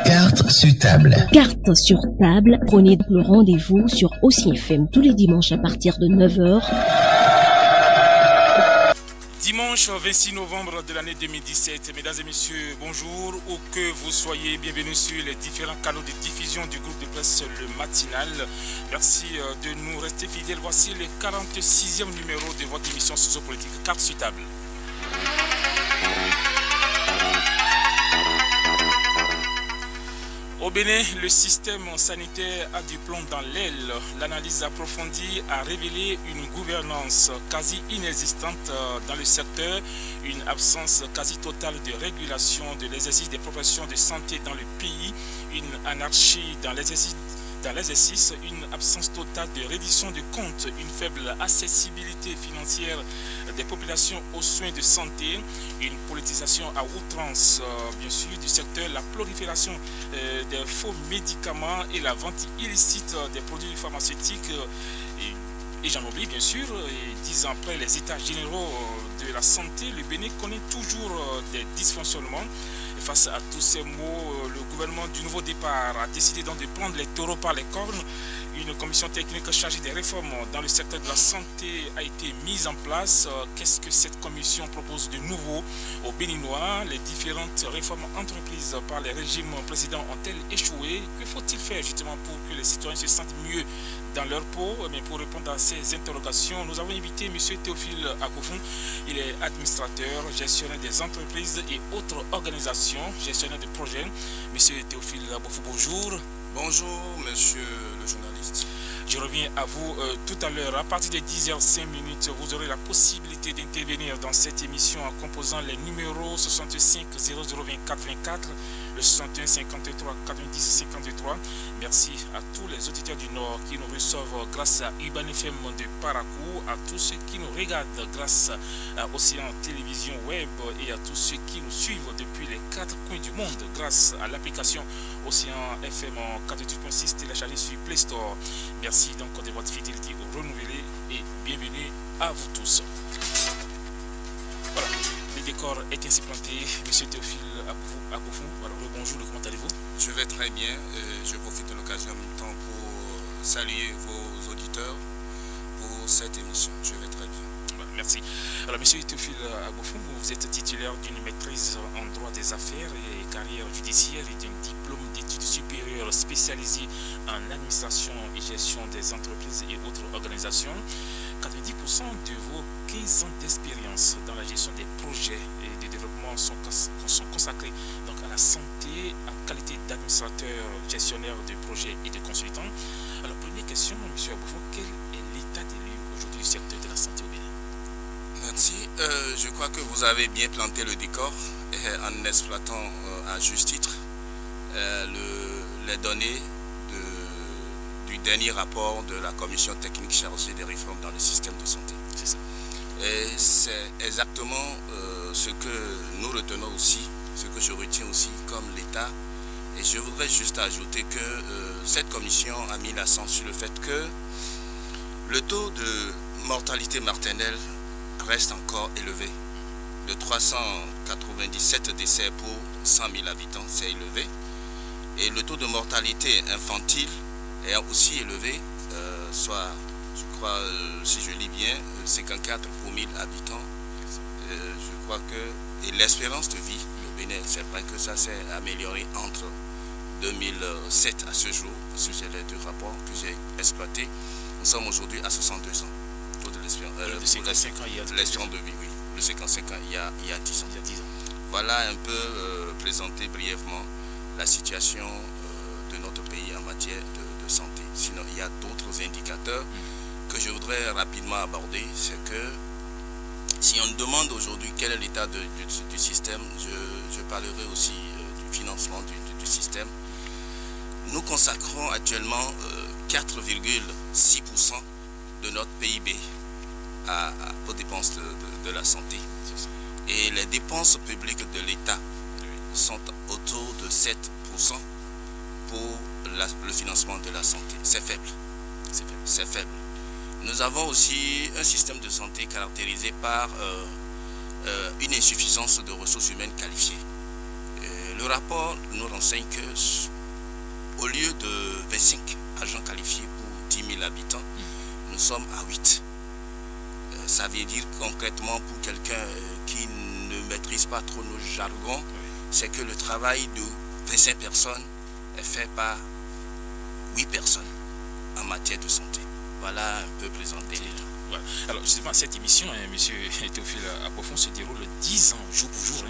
Carte sur table. Carte sur table, prenez le rendez-vous sur Aussi FM tous les dimanches à partir de 9h. Dimanche 26 novembre de l'année 2017, mesdames et messieurs, bonjour, où que vous soyez, bienvenue sur les différents canaux de diffusion du groupe de presse Le Matinal. Merci de nous rester fidèles. Voici le 46e numéro de votre émission sociopolitique Carte sur table. Au Bénin, le système sanitaire a du plomb dans l'aile. L'analyse approfondie a révélé une gouvernance quasi inexistante dans le secteur, une absence quasi totale de régulation de l'exercice des professions de santé dans le pays, une anarchie dans l'exercice, une absence totale de reddition de comptes, une faible accessibilité financière des populations aux soins de santé, une politisation à outrance bien sûr du secteur, la prolifération des faux médicaments et la vente illicite des produits pharmaceutiques et j'en oublie bien sûr. Et 10 ans après les états généraux de la santé, le Bénin connaît toujours des dysfonctionnements. Et face à tous ces maux, le gouvernement du nouveau départ a décidé donc de prendre les taureaux par les cornes. Une commission technique chargée des réformes dans le secteur de la santé a été mise en place. Qu'est-ce que cette commission propose de nouveau aux Béninois? Les différentes réformes entreprises par les régimes précédents ont-elles échoué? Que faut-il faire justement pour que les citoyens se sentent mieux dans leur peau? Mais pour répondre à ces interrogations, nous avons invité M. Théophile Agofou. Il est administrateur, gestionnaire des entreprises et autres organisations, gestionnaire de projets. M. Théophile Agofou, bonjour. Bonjour, monsieur le journaliste. Je reviens à vous tout à l'heure. À partir de 10h05, vous aurez la possibilité d'intervenir dans cette émission en composant les numéros 65 0024 24, le 61 53 90 53. Merci à tous les auditeurs du Nord qui nous reçoivent grâce à Urban FM de Parakou, à tous ceux qui nous regardent grâce à Océan Télévision Web et à tous ceux qui nous suivent depuis les 4 coins du monde grâce à l'application Océan FM en 48.6 téléchargée sur Play Store. Merci donc de votre fidélité renouvelée et bienvenue à vous tous. Voilà, le décor est ainsi planté. Monsieur Théophile Agofou, alors bonjour, comment allez-vous? Je vais très bien. Je profite de l'occasion en même temps pour saluer vos auditeurs pour cette émission. Je vais très bien. Merci. Alors, monsieur Théophile Agofou, vous êtes titulaire d'une maîtrise en droit des affaires et carrière judiciaire et d'un diplôme d'études supérieures spécialisé en administration et gestion des entreprises et autres organisations. 90% de vos 15 ans d'expérience dans la gestion des projets et de développement sont consacrés donc à la santé en qualité d'administrateur, gestionnaire de projets et de consultant. Alors, première question, monsieur Agofou, quel est l'état des lieux aujourd'hui du secteur de la santé au Bénin? Merci. Je crois que vous avez bien planté le décor en exploitant à juste titre les données du dernier rapport de la commission technique chargée des réformes dans le système de santé. C'est ça. Et c'est exactement ce que nous retenons aussi, ce que je retiens aussi comme l'État. Et je voudrais juste ajouter que cette commission a mis l'accent sur le fait que le taux de mortalité maternelle reste encore élevé. De 397 décès pour 100 000 habitants, c'est élevé. Et le taux de mortalité infantile est aussi élevé, soit, je crois, si je lis bien, 54 pour 1000 habitants. Je crois que, et l'espérance de vie, le Bénin, c'est vrai que ça s'est amélioré entre 2007 à ce jour, parce que j'ai les deux rapports que j'ai exploités. Nous sommes aujourd'hui à 62 ans. De l'espérance de vie, oui. Le 55 ans, il y a 10 ans. Voilà un peu présenter brièvement la situation de notre pays en matière de santé. Sinon, il y a d'autres indicateurs que je voudrais rapidement aborder. C'est que si on demande aujourd'hui quel est l'état du système, je parlerai aussi du financement du système. Nous consacrons actuellement 4,6% de notre PIB aux dépenses de la santé. Et les dépenses publiques de l'État sont autour de 7% pour le financement de la santé. C'est faible. C'est faible. Nous avons aussi un système de santé caractérisé par une insuffisance de ressources humaines qualifiées. Le rapport nous renseigne que au lieu de 25 agents qualifiés pour 10 000 habitants, nous sommes à 8. Ça veut dire concrètement pour quelqu'un qui ne maîtrise pas trop nos jargons, c'est que le travail de 25 personnes est fait par 8 personnes en matière de santé. Voilà un peu présenté. Voilà. Alors justement, cette émission, monsieur Théophile Apofon, se déroule 10 ans, jour pour jour,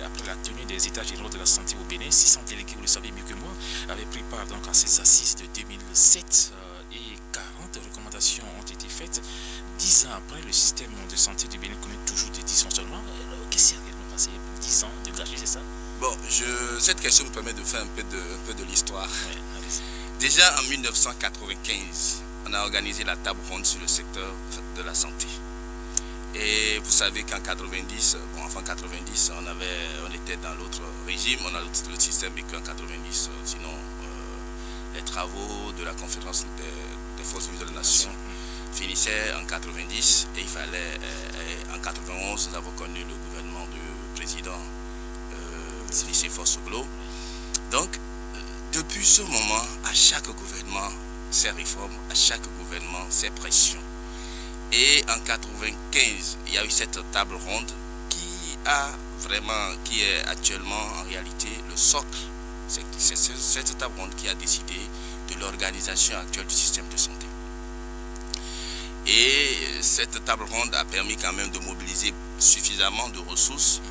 après la tenue des États généraux de la santé au Bénin. 600 délégués, vous le savez mieux que moi, avaient pris part donc à ces assises de 2007 et 40 recommandations ont été faites. 10 ans après, le système de santé du Bénin connaît toujours des dysfonctionnements. Qu'est-ce qui est réellement passé pour 10 ans de gâchis, c'est ça? Bon, cette question me permet de faire un peu de l'histoire. Ouais, déjà en 1995, on a organisé la table ronde sur le secteur de la santé. Et vous savez qu'en 90, enfin 90, on était dans l'autre régime, on a le système vécu en 90, sinon les travaux de la conférence des forces vives de la nation finissaient en 90 et il fallait, en 91, nous avons connu le gouvernement du président Nicéphore Soglo. Donc, depuis ce moment, à chaque gouvernement, ces réformes, à chaque gouvernement, ces pressions. Et en 95, il y a eu cette table ronde qui est actuellement en réalité le socle. C'est cette table ronde qui a décidé de l'organisation actuelle du système de santé. Et cette table ronde a permis quand même de mobiliser suffisamment de ressources.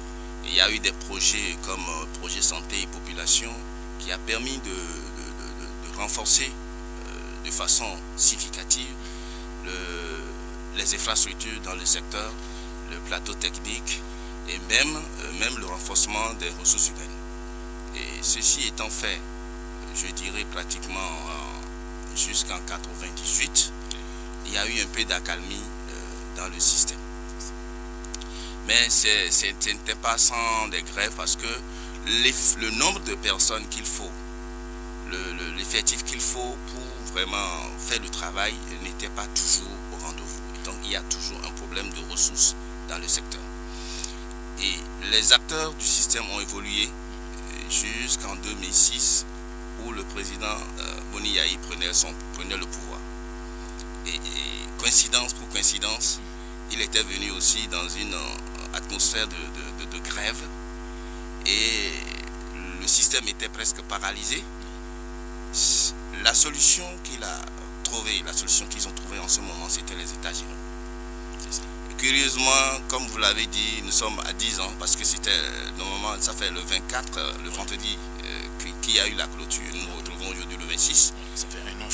Il y a eu des projets comme Projet Santé et Population qui a permis de renforcer de façon significative les infrastructures dans le secteur, le plateau technique et même le renforcement des ressources humaines. Et ceci étant fait, je dirais pratiquement jusqu'en 98, il y a eu un peu d'accalmie dans le système. Mais ce n'était pas sans des grèves parce que le nombre de personnes qu'il faut, l'effectif qu'il faut pour vraiment faire le travail n'était pas toujours au rendez-vous. Donc il y a toujours un problème de ressources dans le secteur. Et les acteurs du système ont évolué jusqu'en 2006 où le président Boni Yahi prenait le pouvoir. Et coïncidence pour coïncidence, il était venu aussi dans une atmosphère de grève et le système était presque paralysé. La solution qu'ils ont trouvée en ce moment, c'était les États généraux. Et curieusement, comme vous l'avez dit, nous sommes à 10 ans, parce que c'était, normalement, ça fait le 24, le vendredi, qu'il y a eu la clôture. Nous nous retrouvons aujourd'hui le 26. Ça fait un an,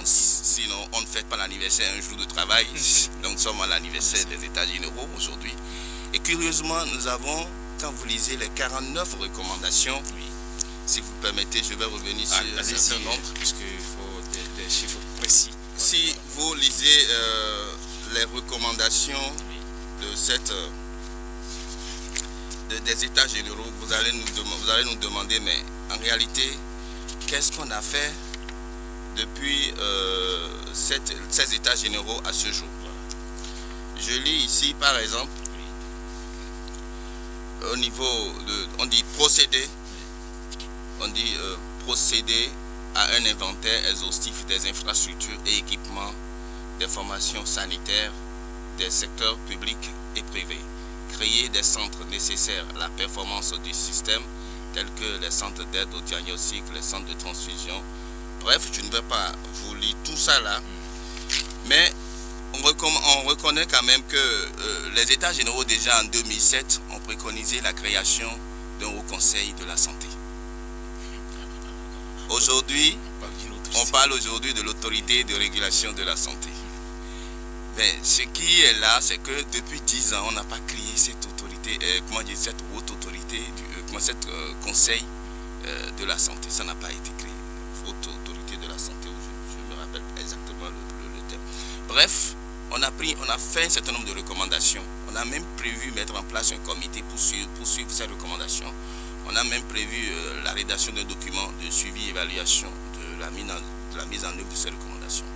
sinon, on ne fête pas l'anniversaire un jour de travail. Donc, nous sommes à l'anniversaire des États généraux aujourd'hui. Et curieusement, nous avons, quand vous lisez les 49 recommandations, si vous permettez, je vais revenir sur un certain nombre. Puisqu'il faut des chiffres précis. Si vous lisez les recommandations des États généraux, vous allez nous demander, mais en réalité, qu'est-ce qu'on a fait depuis ces États généraux à ce jour? Je lis ici, par exemple, au niveau on dit procéder à un inventaire exhaustif des infrastructures et équipements des formations sanitaires des secteurs publics et privés. Créer des centres nécessaires à la performance du système, tels que les centres d'aide au diagnostic, les centres de transfusion. Bref, je ne vais pas vous lire tout ça là, mais on reconnaît quand même que les États généraux déjà en 2007 ont préconisé la création d'un haut conseil de la santé. Aujourd'hui, on parle aujourd'hui de l'autorité de régulation de la santé. Mais ce qui est là, c'est que depuis 10 ans, on n'a pas créé cette autorité, cette haute autorité, cette conseil de la santé. Ça n'a pas été créé. Haute autorité de la santé, je me rappelle exactement le thème. Bref, on a fait un certain nombre de recommandations. On a même prévu mettre en place un comité pour suivre ces recommandations. On a même prévu la rédaction d'un document de suivi et évaluation de la mise en œuvre de ces recommandations.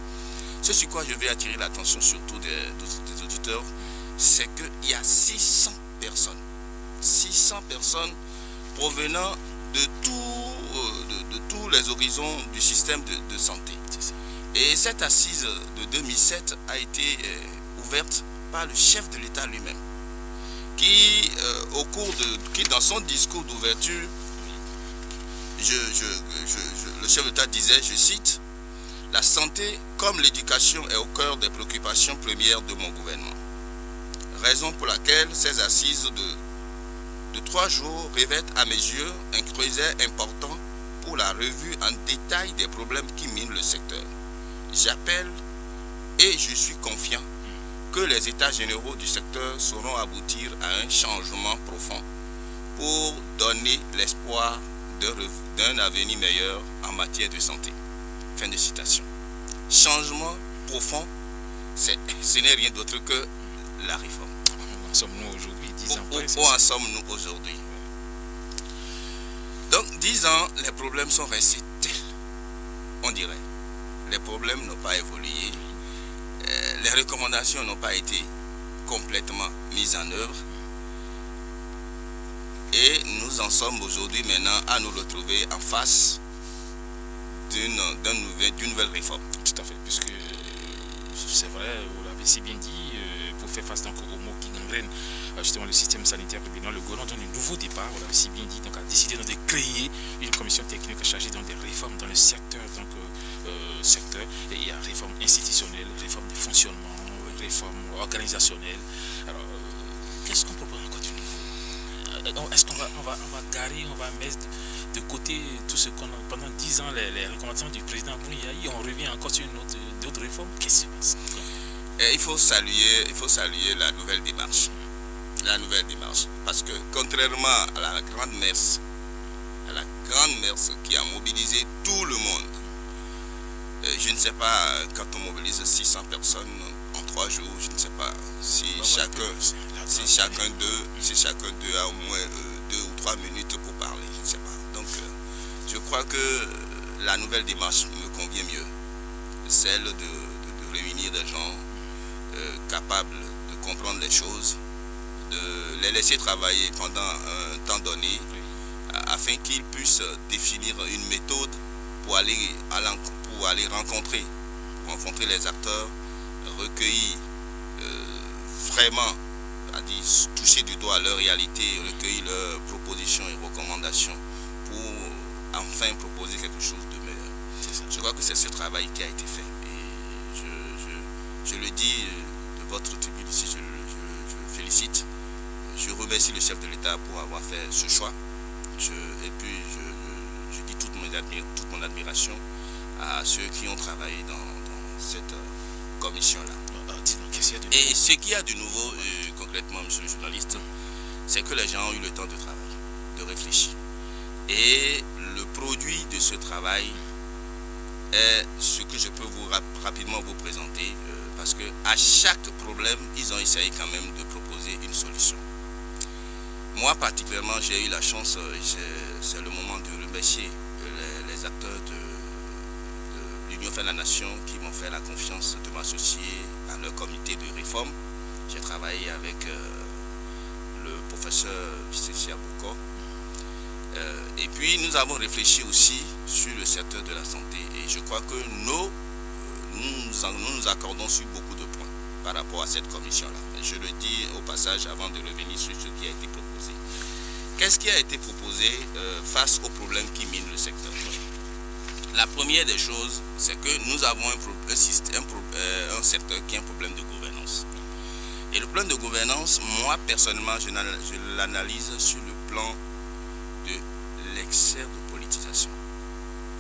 Ce sur quoi je vais attirer l'attention surtout des auditeurs, c'est qu'il y a 600 personnes. 600 personnes provenant de tous les horizons du système de santé. Et cette assise de 2007 a été ouverte par le chef de l'État lui-même, qui dans son discours d'ouverture, le chef de l'État disait, je cite, « La santé comme l'éducation est au cœur des préoccupations premières de mon gouvernement. Raison pour laquelle ces assises de 3 jours revêtent à mes yeux un creuset important pour la revue en détail des problèmes qui minent le secteur. J'appelle et je suis confiant que les états généraux du secteur sauront aboutir à un changement profond pour donner l'espoir d'un avenir meilleur en matière de santé. » Fin de citation. Changement profond, ce n'est rien d'autre que la réforme. Où en sommes-nous aujourd'hui, 10 ans après? Où en sommes-nous aujourd'hui? Donc, 10 ans, les problèmes sont restés tels, on dirait. Les problèmes n'ont pas évolué. Les recommandations n'ont pas été complètement mises en œuvre. Et nous en sommes aujourd'hui maintenant à nous retrouver en face d'une nouvelle réforme. Tout à fait, puisque c'est vrai, vous l'avez si bien dit, pour faire face donc aux maux qui gangrènent justement le système sanitaire rébellion, le gouvernement donne un nouveau départ, vous l'avez si bien dit, donc a décidé donc de créer une commission technique chargée donc des réformes dans le secteur, et il y a réforme institutionnelle, réforme de fonctionnement, réforme organisationnelle. Alors, qu'est-ce qu'on propose encore du nouveau? Est-ce qu'on va garer, on va mettre de côté tout ce qu'on a pendant 10 ans, les recommandations du président Bouniaï, on revient encore sur d'autres réformes? Qu'est-ce qui se passe? Il faut saluer la nouvelle démarche. Parce que contrairement à la grande messe qui a mobilisé tout le monde, je ne sais pas, quand on mobilise 600 personnes en 3 jours, je ne sais pas si chacun d'eux a au moins 2 ou 3 minutes pour parler, je ne sais pas. Donc je crois que la nouvelle démarche me convient mieux, celle de réunir des gens capables de comprendre les choses, de les laisser travailler pendant un temps donné, afin qu'ils puissent définir une méthode pour aller rencontrer les acteurs, recueillir vraiment, toucher du doigt leur réalité, recueillir leurs propositions et recommandations pour enfin proposer quelque chose de meilleur. Je crois que c'est ce travail qui a été fait. Et je le dis de votre tribune ici, je félicite. Je remercie le chef de l'État pour avoir fait ce choix. Et puis je dis toute mon admiration à ceux qui ont travaillé dans cette commission-là. Et ce qu'il y a de nouveau, concrètement, monsieur le journaliste, c'est que les gens ont eu le temps de travailler, de réfléchir. Et le produit de ce travail est ce que je peux rapidement vous présenter, parce qu'à chaque problème, ils ont essayé quand même de proposer une solution. Moi particulièrement, j'ai eu la chance, c'est le moment de remercier les acteurs de l'Union fait la Nation qui m'ont fait la confiance de m'associer à leur comité de réforme. J'ai travaillé avec le professeur Vicécia Bouko. Et puis nous avons réfléchi aussi sur le secteur de la santé. Et je crois que nous nous accordons sur beaucoup de points par rapport à cette commission-là. Je le dis au passage avant de revenir sur ce qui a été proposé. Qu'est-ce qui a été proposé face aux problèmes qui minent le secteur? La première des choses, c'est que nous avons un secteur qui a un problème de gouvernance. Et le problème de gouvernance, moi personnellement, je l'analyse sur le plan de l'excès de politisation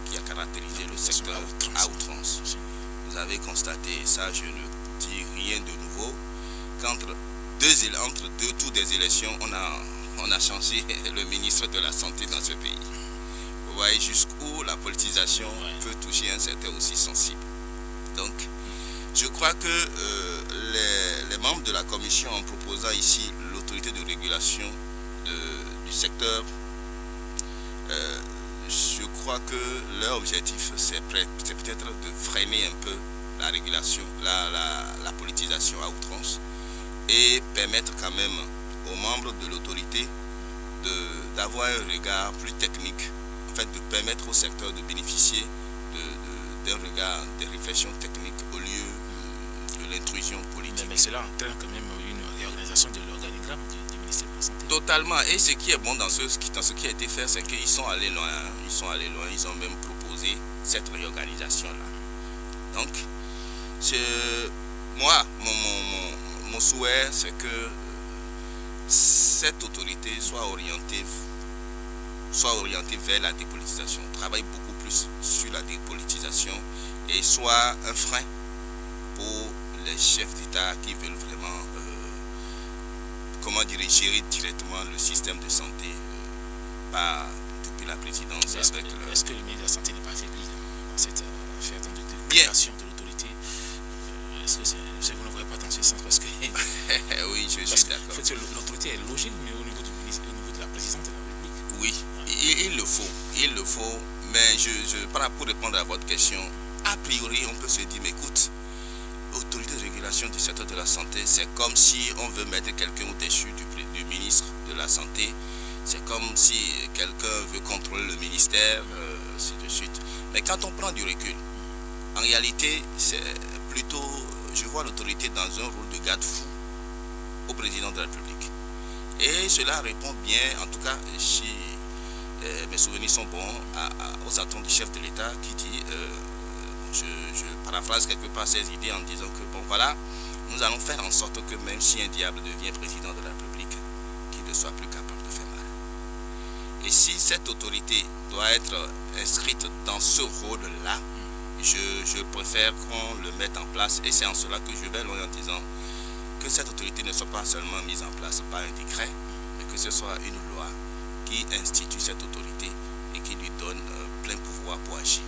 qui a caractérisé le secteur à outrance. Vous avez constaté ça, je ne dis rien de nouveau, qu'entre deux tours des élections, on a changé le ministre de la Santé dans ce pays. Vous voyez jusqu'où la politisation peut toucher un secteur aussi sensible. Donc, je crois que les membres de la commission, en proposant ici l'autorité de régulation du secteur, je crois que leur objectif, c'est peut-être de freiner un peu la régulation, la politisation à outrance, et permettre quand même aux membres de l'autorité d'avoir un regard plus technique, en fait de permettre au secteur de bénéficier d'un regard, des réflexions techniques au lieu de l'intrusion politique. Mais cela entraîne quand même une réorganisation de l'organigramme du ministère de la Santé. Totalement. Et ce qui est bon dans ce qui a été fait, c'est qu'ils sont allés loin. Ils ont même proposé cette réorganisation-là. Donc, moi, mon souhait, c'est que cette autorité soit orientée vers la dépolitisation, travaille beaucoup plus sur la dépolitisation et soit un frein pour les chefs d'État qui veulent vraiment gérer directement le système de santé depuis la présidence. Est-ce que le ministre de la Santé n'est pas affaibli dans cette affaire de création de l'autorité? Est-ce que vous ne voyez pas dans ce sens? Parce que oui, je suis d'accord. En fait, l'autorité est logée au niveau du ministre, au niveau de la présidente de la République. Oui, il le faut, mais pour répondre à votre question, a priori, on peut se dire, mais écoute, autorité de régulation du secteur de la santé, c'est comme si on veut mettre quelqu'un au-dessus du ministre de la Santé. C'est comme si quelqu'un veut contrôler le ministère, ainsi de suite. Mais quand on prend du recul, en réalité, c'est plutôt, je vois l'autorité dans un rôle de garde-fou au président de la République. Et cela répond bien, en tout cas, si mes souvenirs sont bons, aux attentes du chef de l'État qui dit, je paraphrase quelque part ses idées en disant que, bon voilà, nous allons faire en sorte que même si un diable devient président de la République, qu'il ne soit plus capable de faire mal. Et si cette autorité doit être inscrite dans ce rôle-là, je préfère qu'on le mette en place. Et c'est en cela que je vais loin en disant que cette autorité ne soit pas seulement mise en place par un décret, mais que ce soit une loi qui institue cette autorité et qui lui donne plein pouvoir pour agir.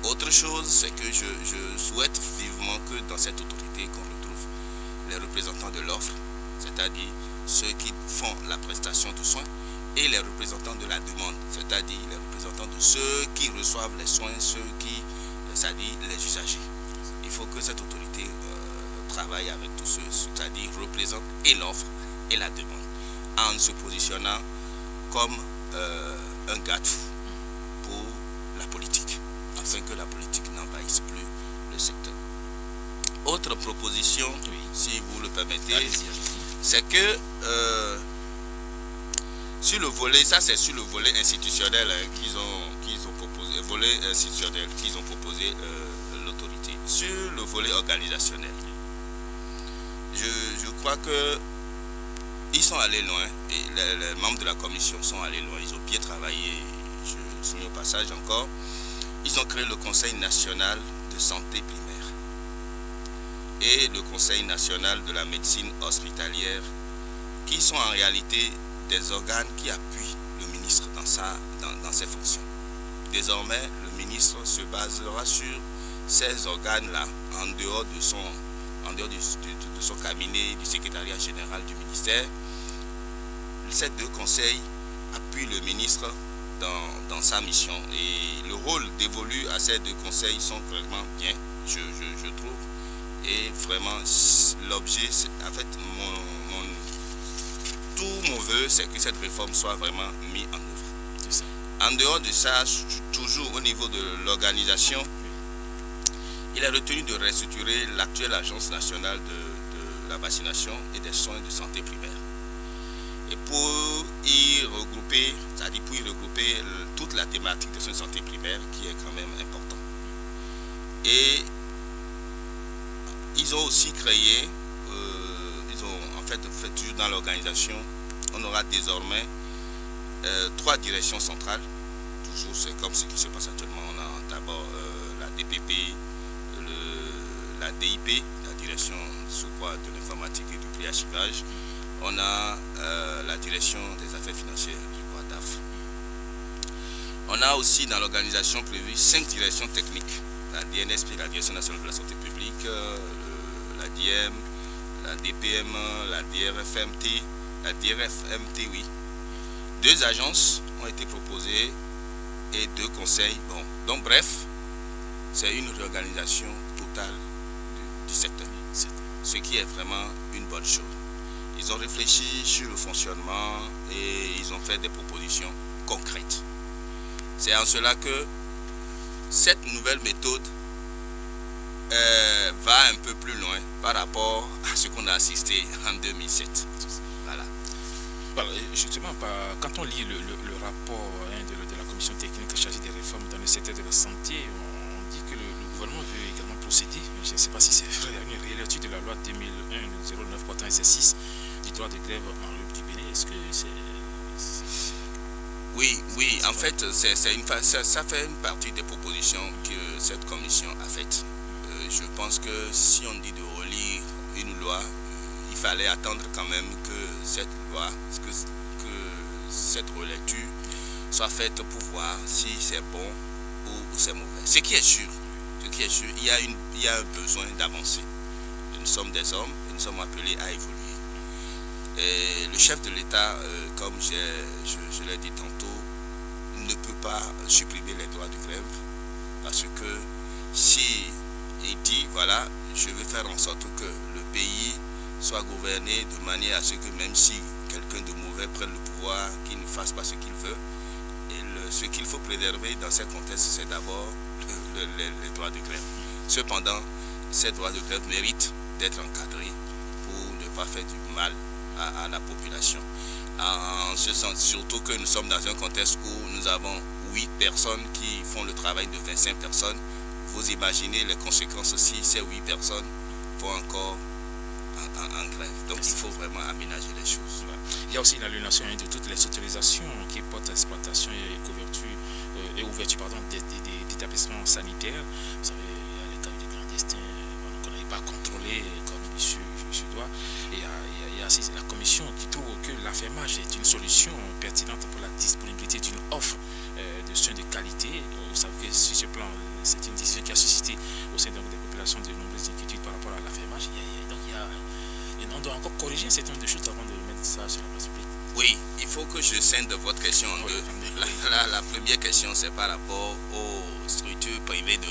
Autre chose, c'est que je souhaite vivement que dans cette autorité qu'on retrouve les représentants de l'offre, c'est-à-dire ceux qui font la prestation de soins, et les représentants de la demande, c'est-à-dire les représentants de ceux qui reçoivent les soins, c'est-à-dire les usagers. Il faut que cette autorité travaille avec tous ceux, c'est-à-dire représente et l'offre et la demande, en se positionnant comme un garde-fou pour la politique, afin que la politique n'envahisse plus le secteur. Autre proposition, oui, si vous le permettez, c'est que sur le volet, ça c'est sur le volet institutionnel qu'ils ont proposé, l'autorité. Sur le volet organisationnel, je crois que ils sont allés loin, et les membres de la commission sont allés loin, ils ont bien travaillé, je souligne au passage encore, ils ont créé le Conseil national de santé primaire et le Conseil national de la médecine hospitalière, qui sont en réalité des organes qui appuient le ministre dans ses fonctions. Désormais, le ministre se basera sur ces organes-là, en dehors de son cabinet, du secrétariat général du ministère. Ces deux conseils appuient le ministre dans sa mission. Et le rôle dévolu à ces deux conseils sont vraiment bien, je trouve. Et vraiment, l'objet, en fait, tout mon vœu, c'est que cette réforme soit vraiment mise en œuvre. En dehors de ça, toujours au niveau de l'organisation, il a retenu de restructurer l'actuelle agence nationale de la vaccination et des soins de santé primaire. Et pour y regrouper, c'est-à-dire pour y regrouper toute la thématique des soins de santé primaire, qui est quand même important. Et ils ont aussi créé, en fait toujours dans l'organisation, on aura désormais 3 directions centrales. Toujours, c'est comme ce qui se passe actuellement. On a d'abord la DPP, la DIP, la direction de l'informatique et du pré-archivage. On a la direction des affaires financières, je crois, DAF. On a aussi dans l'organisation prévu 5 directions techniques. La DNSP, la Direction nationale de la santé publique, la DIEM, la DPM, la DRFMT, oui. 2 agences ont été proposées et 2 conseils. Bon, donc bref, c'est une réorganisation totale du secteur, ce qui est vraiment une bonne chose. Ils ont réfléchi sur le fonctionnement et ils ont fait des propositions concrètes. C'est en cela que cette nouvelle méthode va un peu plus loin par rapport à ce qu'on a assisté en 2007. Voilà. Voilà, justement, quand on lit le rapport de la commission technique chargée des réformes dans le secteur de la santé, on dit que le gouvernement veut également procéder, je ne sais pas si c'est vrai, à une réélecture de la loi 2001-09 portant exercice du droit de grève en République du Bénin. Est-ce que c'est... Oui, en fait, ça fait une partie des propositions que cette commission a faites. Je pense que si on dit de relire une loi, il fallait attendre quand même que cette loi, que cette relecture soit faite pour voir si c'est bon ou c'est mauvais. Ce qui est sûr, il y a un besoin d'avancer. Nous sommes des hommes et nous sommes appelés à évoluer. Et le chef de l'État, comme je l'ai dit tantôt, ne peut pas supprimer les droits de grève parce que si il dit, voilà, je vais faire en sorte que le pays soit gouverné de manière à ce que même si quelqu'un de mauvais prenne le pouvoir, qu'il ne fasse pas ce qu'il veut. Et ce qu'il faut préserver dans ce contexte, c'est d'abord les droits de grève. Cependant, ces droits de grève méritent d'être encadrés pour ne pas faire du mal à la population. En ce sens, surtout que nous sommes dans un contexte où nous avons 8 personnes qui font le travail de 25 personnes. Vous imaginez les conséquences si ces 8 personnes vont encore en grève. Donc il faut vraiment aménager les choses. Il y a aussi l'annulation de toutes les autorisations qui portent à exploitation et ouverture d'établissements sanitaires. Vous savez, il y a les cas de clandestins qu'on n'avait pas contrôlés comme je dois. Et il y a aussi la commission qui trouve que l'affermage est une solution pertinente pour la disponibilité d'une offre de soins de qualité. Vous savez que sur ce plan, c'est une décision qui a suscité au sein des populations de nombreuses inquiétudes par rapport à l'affermage. On doit encore corriger un certain nombre de choses avant de mettre ça sur la place publique. Oui, il faut que je scinde votre question en deux. La première question, c'est par rapport aux structures privées de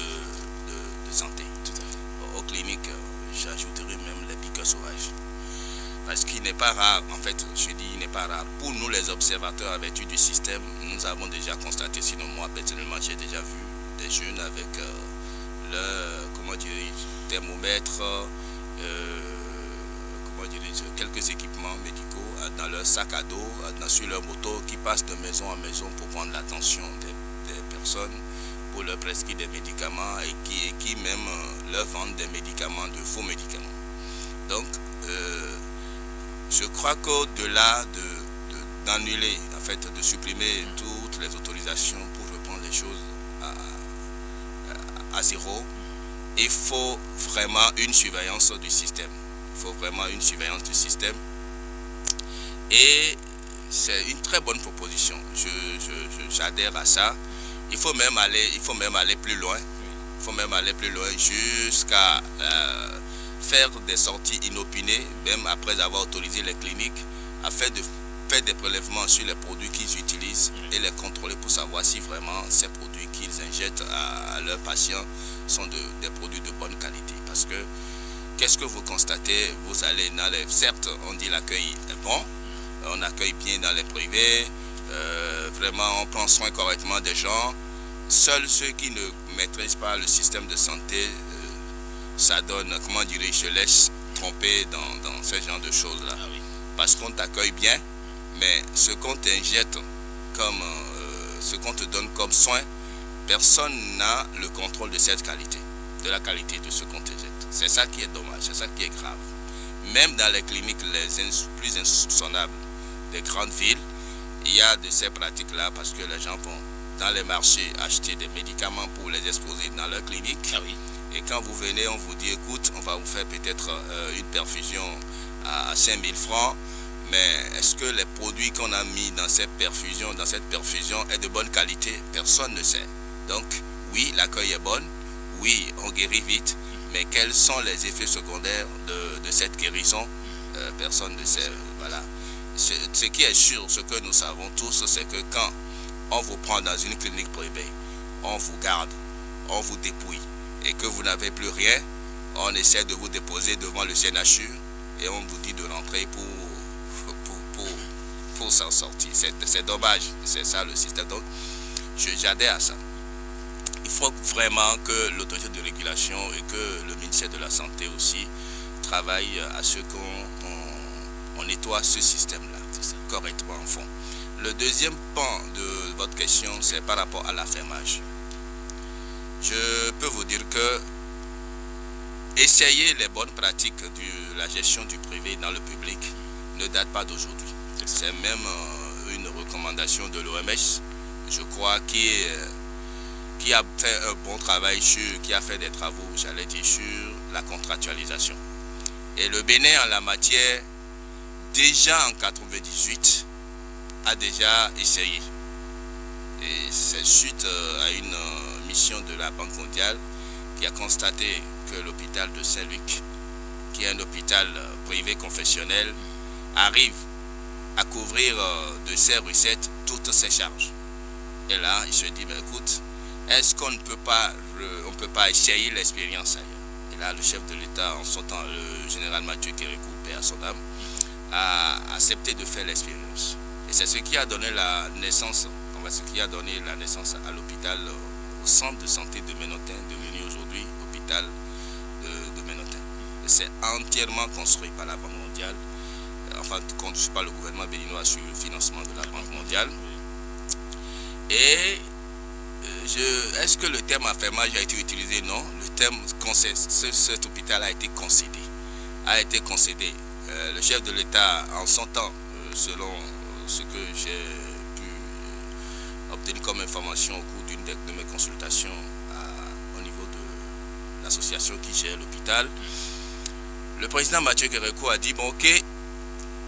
santé. Tout à fait. Aux cliniques, j'ajouterai même les piqueurs sauvages. Parce qu'il n'est pas rare, en fait, je dis il n'est pas rare. Pour nous, les observateurs à vertu du système, nous avons déjà constaté, sinon moi personnellement, j'ai déjà vu des jeunes avec leur, thermomètre, quelques équipements médicaux dans leur sac à dos, sur leur moto, qui passent de maison en maison pour prendre l'attention des personnes, pour leur prescrire des médicaments et qui même leur vendent des médicaments, de faux médicaments. Donc, je crois qu'au-delà d'annuler, en fait, de supprimer toutes les autorisations pour reprendre les choses à zéro, il faut vraiment une surveillance du système. Il faut vraiment une surveillance du système. Et c'est une très bonne proposition. J'adhère à ça. Il faut même aller plus loin. Il faut même aller plus loin jusqu'à faire des sorties inopinées, même après avoir autorisé les cliniques, afin de faire des prélèvements sur les produits qu'ils utilisent et les contrôler pour savoir si vraiment ces produits qu'ils injectent à leurs patients sont des produits de bonne qualité. Parce que qu'est-ce que vous constatez? Vous allez dans les... Certes, on dit l'accueil est bon, on accueille bien dans les privés, vraiment on prend soin correctement des gens. Seuls ceux qui ne maîtrisent pas le système de santé, ça donne, comment dirais-je, se laisse tromper dans ce genre de choses-là. Ah oui. Parce qu'on t'accueille bien, mais ce qu'on t'injecte comme, ce qu'on te donne comme soin, personne n'a le contrôle de cette qualité, de la qualité de ce qu'on t'injecte. C'est ça qui est dommage, c'est ça qui est grave. Même dans les cliniques les plus insoupçonnables des grandes villes, il y a de ces pratiques-là parce que les gens vont dans les marchés acheter des médicaments pour les exposer dans leur clinique. Ah oui. Et quand vous venez, on vous dit, écoute, on va vous faire peut-être une perfusion à 5000 francs, mais est-ce que les produits qu'on a mis dans cette perfusion est de bonne qualité? Personne ne sait. Donc, oui, l'accueil est bon, oui, on guérit vite, mais quels sont les effets secondaires de cette guérison? Personne ne sait. Voilà. Ce qui est sûr, ce que nous savons tous, c'est que quand on vous prend dans une clinique privée, on vous garde, on vous dépouille, et que vous n'avez plus rien, on essaie de vous déposer devant le CNHU et on vous dit de rentrer pour pour s'en sortir. C'est dommage, c'est ça le système. Donc, j'adhère à ça. Il faut vraiment que l'autorité de régulation et que le ministère de la Santé aussi travaillent à ce qu'on nettoie ce système-là correctement en fond. Le deuxième pan de votre question, c'est par rapport à l'affermage. Je peux vous dire que essayer les bonnes pratiques de la gestion du privé dans le public ne date pas d'aujourd'hui. C'est même une recommandation de l'OMS, je crois, qui a fait un bon travail qui a fait des travaux, j'allais dire, sur la contractualisation. Et le Bénin, en la matière, déjà en 1998, a déjà essayé. Et c'est suite à une mission de la Banque mondiale qui a constaté que l'hôpital de Saint-Luc, qui est un hôpital privé confessionnel, arrive à couvrir de ses recettes toutes ses charges. Et là, il se dit, mais écoute, est-ce qu'on ne peut pas essayer l'expérience ailleurs? Et là, le chef de l'État, en son temps, le général Mathieu Kérékou, paix à son âme, a accepté de faire l'expérience. Et c'est ce qui a donné la naissance, à l'hôpital, au centre de santé de Ménotin, devenu aujourd'hui hôpital de Ménotin. C'est entièrement construit par la Banque mondiale, enfin, conduit par le gouvernement béninois sur le financement de la Banque mondiale. Et est-ce que le terme affermage a été utilisé? Non. Le terme cet hôpital a été concédé. Le chef de l'État, en son temps, selon ce que j'ai pu obtenir comme information au cours d'une de mes consultations au niveau de l'association qui gère l'hôpital, le président Mathieu Kérékou a dit, bon ok,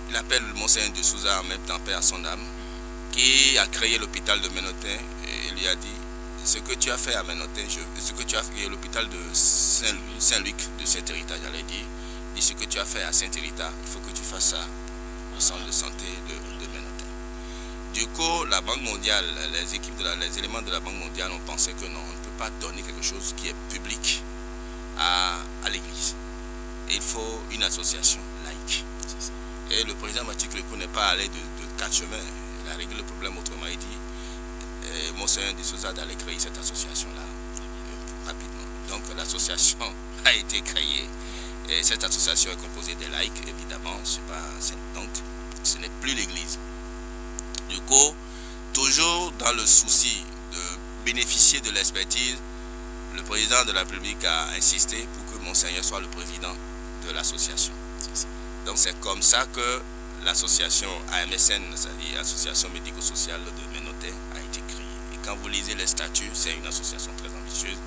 il appelle Monseigneur de Souza en même temps, paix à son âme, qui a créé l'hôpital de Ménotin, et il lui a dit, ce que tu as fait à Ménotin, ce que tu as fait à l'hôpital de Saint-Luc, de Saint-Hérita, j'allais dire, ce que tu as fait à Saint-Hérita, il faut que tu fasses ça au centre de santé de Ménotin. Du coup, la Banque mondiale, les éléments de la Banque mondiale ont pensé que non, on ne peut pas donner quelque chose qui est public à l'église. Il faut une association laïque. Et le président Mathieu Kérékou n'est pas allé de quatre chemins. Il a réglé le problème autrement. Il dit, Monseigneur de Souza d'aller créer cette association-là rapidement. Donc l'association a été créée. Et cette association est composée des laïcs, évidemment. Donc ce n'est plus l'église. Du coup, toujours dans le souci de bénéficier de l'expertise, le président de la République a insisté pour que Monseigneur soit le président de l'association. Donc c'est comme ça que l'association AMSN, c'est-à-dire Association médico-sociale de Ménotin, a été créée. Et quand vous lisez les statuts, c'est une association très ambitieuse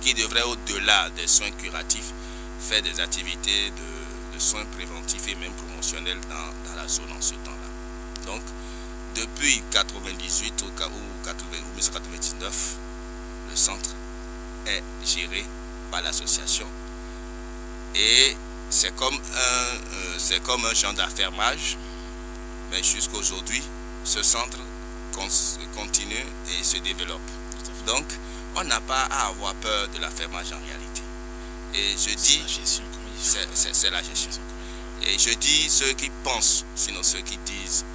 qui devrait, au-delà des soins curatifs, faire des activités de soins préventifs et même promotionnels dans la zone en ce temps-là. Donc, depuis 1998 ou 1999, le centre est géré par l'association et c'est comme un champ d'affermage, mais jusqu'à aujourd'hui, ce centre continue et se développe. Donc, on n'a pas à avoir peur de l'affermage en réalité. Et je dis, c'est la gestion. Et je dis ceux qui pensent, sinon ceux qui disent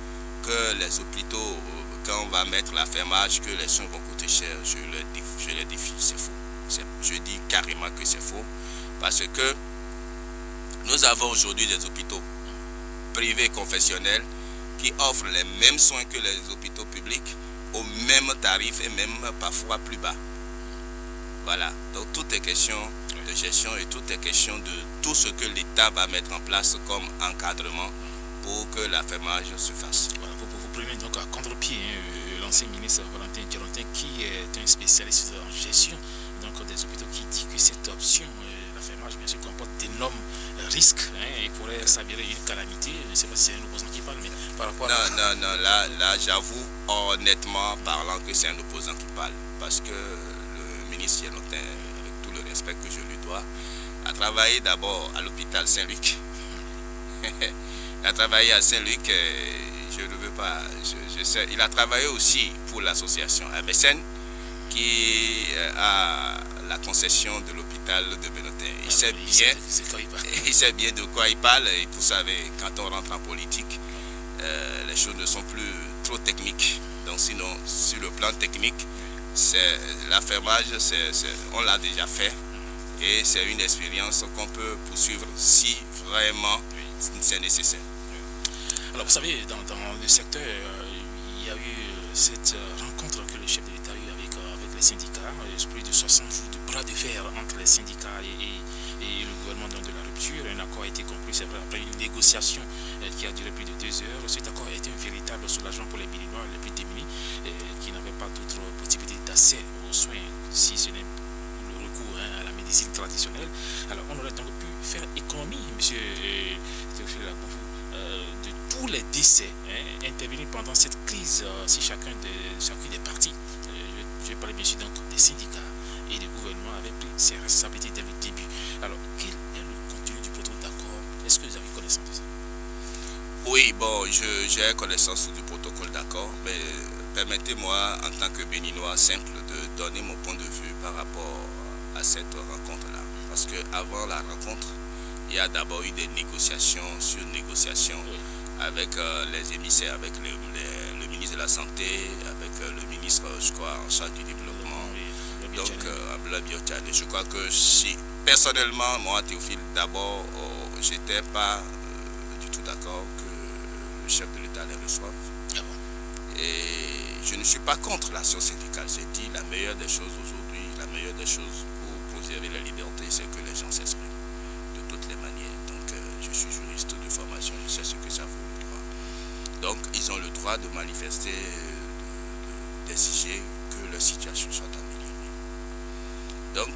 que les hôpitaux, quand on va mettre l'affermage, que les soins vont coûter cher, je les défie, c'est faux. Je dis carrément que c'est faux, parce que nous avons aujourd'hui des hôpitaux privés confessionnels qui offrent les mêmes soins que les hôpitaux publics au même tarif et même parfois plus bas. Voilà, donc tout est question de gestion et tout est question de tout ce que l'État va mettre en place comme encadrement pour que l'affermage se fasse. Voilà, vous prenez donc à contre-pied l'ancien ministre Valentin Djerontin qui est un spécialiste en gestion donc, des hôpitaux qui dit que cette option, l'affermage bien sûr comporte d'énormes risques et pourrait s'avérer une calamité. Je ne sais pas si c'est un opposant qui parle, mais par rapport à... Non, là j'avoue honnêtement parlant que c'est un opposant qui parle, parce que le ministre Djerontin, avec tout le respect que je lui dois, a travaillé d'abord à l'hôpital Saint-Luc. Il a travaillé à Saint-Luc, je ne veux pas, je sais, il a travaillé aussi pour l'association AMSN qui a la concession de l'hôpital de Ménotin. Il sait bien de quoi il parle et vous savez, quand on rentre en politique, les choses ne sont plus trop techniques. Donc sinon, sur le plan technique, l'affermage, on l'a déjà fait. Et c'est une expérience qu'on peut poursuivre si vraiment c'est nécessaire. Alors vous savez, dans le secteur, il y a eu cette rencontre que le chef de l'État a eu avec les syndicats, plus de 60 jours de bras de fer entre les syndicats et le gouvernement de la rupture. Un accord a été conclu, c'est vrai, après une négociation qui a duré plus de 2 heures. Cet accord a été un véritable soulagement pour les Béninois les plus démunis qui n'avaient pas d'autre possibilité d'accès aux soins, si ce n'est le recours à la médecine traditionnelle. Alors on aurait donc pu faire économie, monsieur Théophile Lakoufou, de tous les décès intervenus pendant cette crise, si chacune des parties, je parlais bien sûr donc des syndicats et du gouvernement, avait pris ses responsabilités dès le début. Alors, quel est le contenu du protocole d'accord? Est-ce que vous avez connaissance de ça? Oui, bon, j'ai connaissance du protocole d'accord, mais permettez-moi, en tant que Béninois simple, de donner mon point de vue par rapport à cette rencontre-là. Parce qu'avant la rencontre, il y a d'abord eu des négociations sur négociations avec les émissaires, avec le ministre de la Santé, avec le ministre, je crois, en charge du développement. Donc, Abdoulaye Biotchane. Je crois que si, personnellement, moi, Théophile, d'abord, je n'étais pas du tout d'accord que le chef de l'État les reçoive. Et je ne suis pas contre l'action syndicale. J'ai dit la meilleure des choses aujourd'hui, la meilleure des choses pour préserver la liberté, c'est que les gens s'expriment de toutes les manières. Donc, je suis juriste de formation, je sais ce que ça vaut le droit. Donc, ils ont le droit de manifester, d'exiger que leur situation soit améliorée. Donc,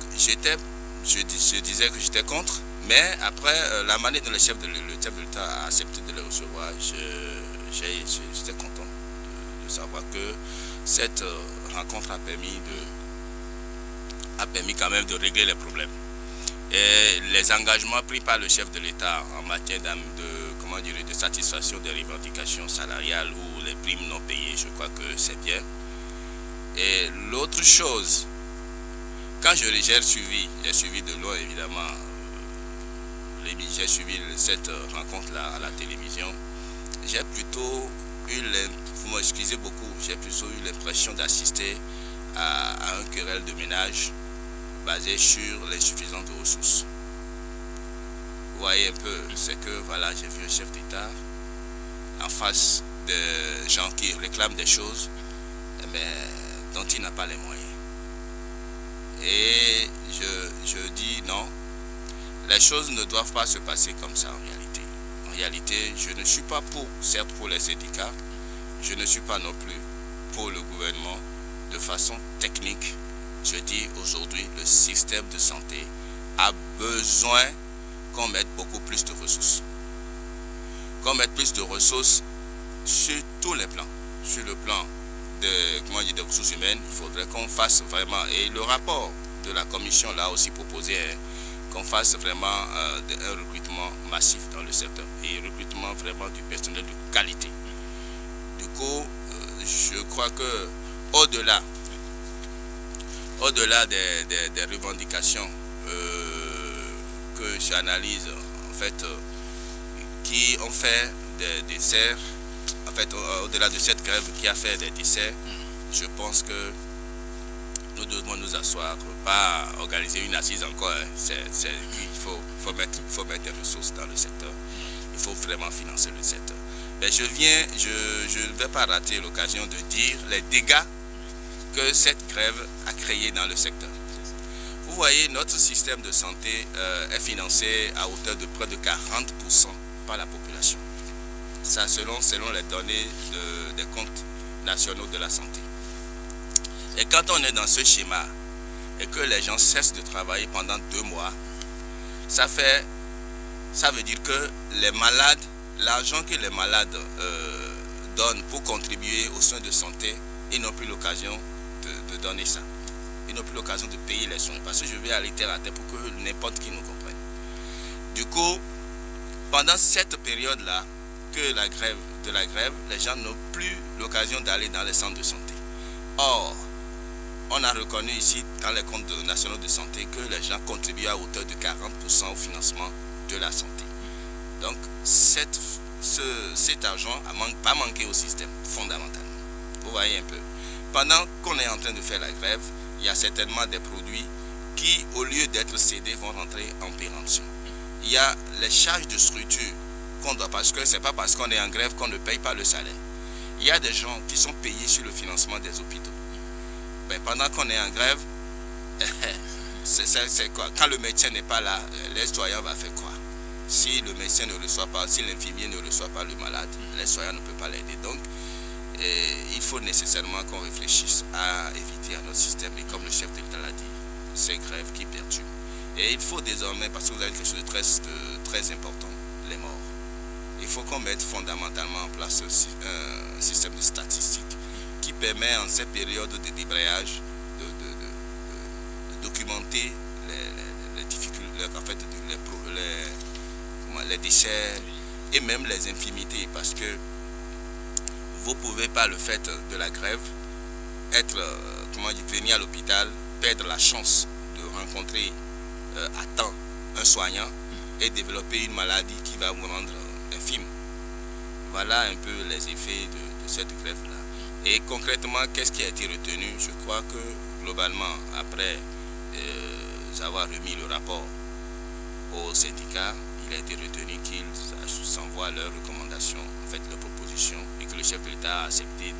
je disais que j'étais contre, mais après, la manière dont le chef de l'État a accepté de les recevoir, j'étais content de savoir que cette rencontre a permis quand même de régler les problèmes. Et les engagements pris par le chef de l'État en matière de satisfaction des revendications salariales ou les primes non payées, je crois que c'est bien. Et l'autre chose, quand j'ai suivi de loin évidemment, j'ai suivi cette rencontre-là à la télévision, j'ai plutôt eu, vous m'excusez beaucoup, j'ai plutôt eu l'impression d'assister à un querelle de ménage basé sur l'insuffisance de ressources. Vous voyez un peu, c'est que voilà, j'ai vu un chef d'État en face de gens qui réclament des choses, mais dont il n'a pas les moyens. Et je dis non, les choses ne doivent pas se passer comme ça en réalité. En réalité, je ne suis pas certes pour les syndicats, je ne suis pas non plus pour le gouvernement. De façon technique, je dis aujourd'hui, le système de santé a besoin qu'on mette beaucoup plus de ressources. Qu'on mette plus de ressources sur tous les plans. Sur le plan des ressources humaines, il faudrait qu'on fasse vraiment, et le rapport de la commission l'a aussi proposé, qu'on fasse vraiment un recrutement massif dans le secteur et recrutement vraiment du personnel de qualité. Du coup, je crois que au-delà des revendications que j'analyse, en fait, qui ont fait des desserts, en fait, au-delà de cette grève qui a fait des desserts, je pense que nous devons nous asseoir, pas organiser une assise encore. Il faut mettre des ressources dans le secteur. Il faut vraiment financer le secteur. Mais je ne vais pas rater l'occasion de dire les dégâts que cette grève a créés dans le secteur. Vous voyez, notre système de santé est financé à hauteur de près de 40% par la population. Ça, selon les données des comptes nationaux de la santé. Et quand on est dans ce schéma et que les gens cessent de travailler pendant 2 mois, ça veut dire que les malades, l'argent que les malades donnent pour contribuer aux soins de santé, ils n'ont plus l'occasion de donner ça. Ils n'ont plus l'occasion de payer les soins. Parce que je vais aller terre à terre pour que n'importe qui nous comprenne. Du coup, pendant cette période-là, de la grève, les gens n'ont plus l'occasion d'aller dans les centres de santé. Or, on a reconnu ici dans les comptes nationaux de santé que les gens contribuent à hauteur de 40% au financement de la santé. Donc cet argent n'a pas manqué au système, fondamentalement. Vous voyez un peu. Pendant qu'on est en train de faire la grève, il y a certainement des produits qui, au lieu d'être cédés, vont rentrer en péremption. Il y a les charges de structure qu'on doit, parce que ce n'est pas parce qu'on est en grève qu'on ne paye pas le salaire. Il y a des gens qui sont payés sur le financement des hôpitaux. Mais pendant qu'on est en grève, c'est quoi? Quand le médecin n'est pas là, les soignants vont faire quoi? Si le médecin ne reçoit pas, si l'infirmier ne reçoit pas le malade, les soignants ne peuvent pas l'aider. Donc, il faut nécessairement qu'on réfléchisse à éviter à notre système. Et comme le chef de l'État l'a dit, ces grèves qui perturbent. Et il faut désormais, parce que vous avez quelque chose de très important, les morts. Il faut qu'on mette fondamentalement en place un système de statistiques qui permet en ces périodes de débrayage de documenter les difficultés, en fait, les décès et même les infirmités, parce que vous ne pouvez pas, le fait de la grève, venir à l'hôpital, perdre la chance de rencontrer à temps un soignant et développer une maladie qui va vous rendre infime. Voilà un peu les effets de cette grève-là. Et concrètement, qu'est-ce qui a été retenu? Je crois que globalement, après avoir remis le rapport au syndicat, il a été retenu qu'ils s'envoient leurs recommandations, en fait leurs propositions, et que le chef de l'État a accepté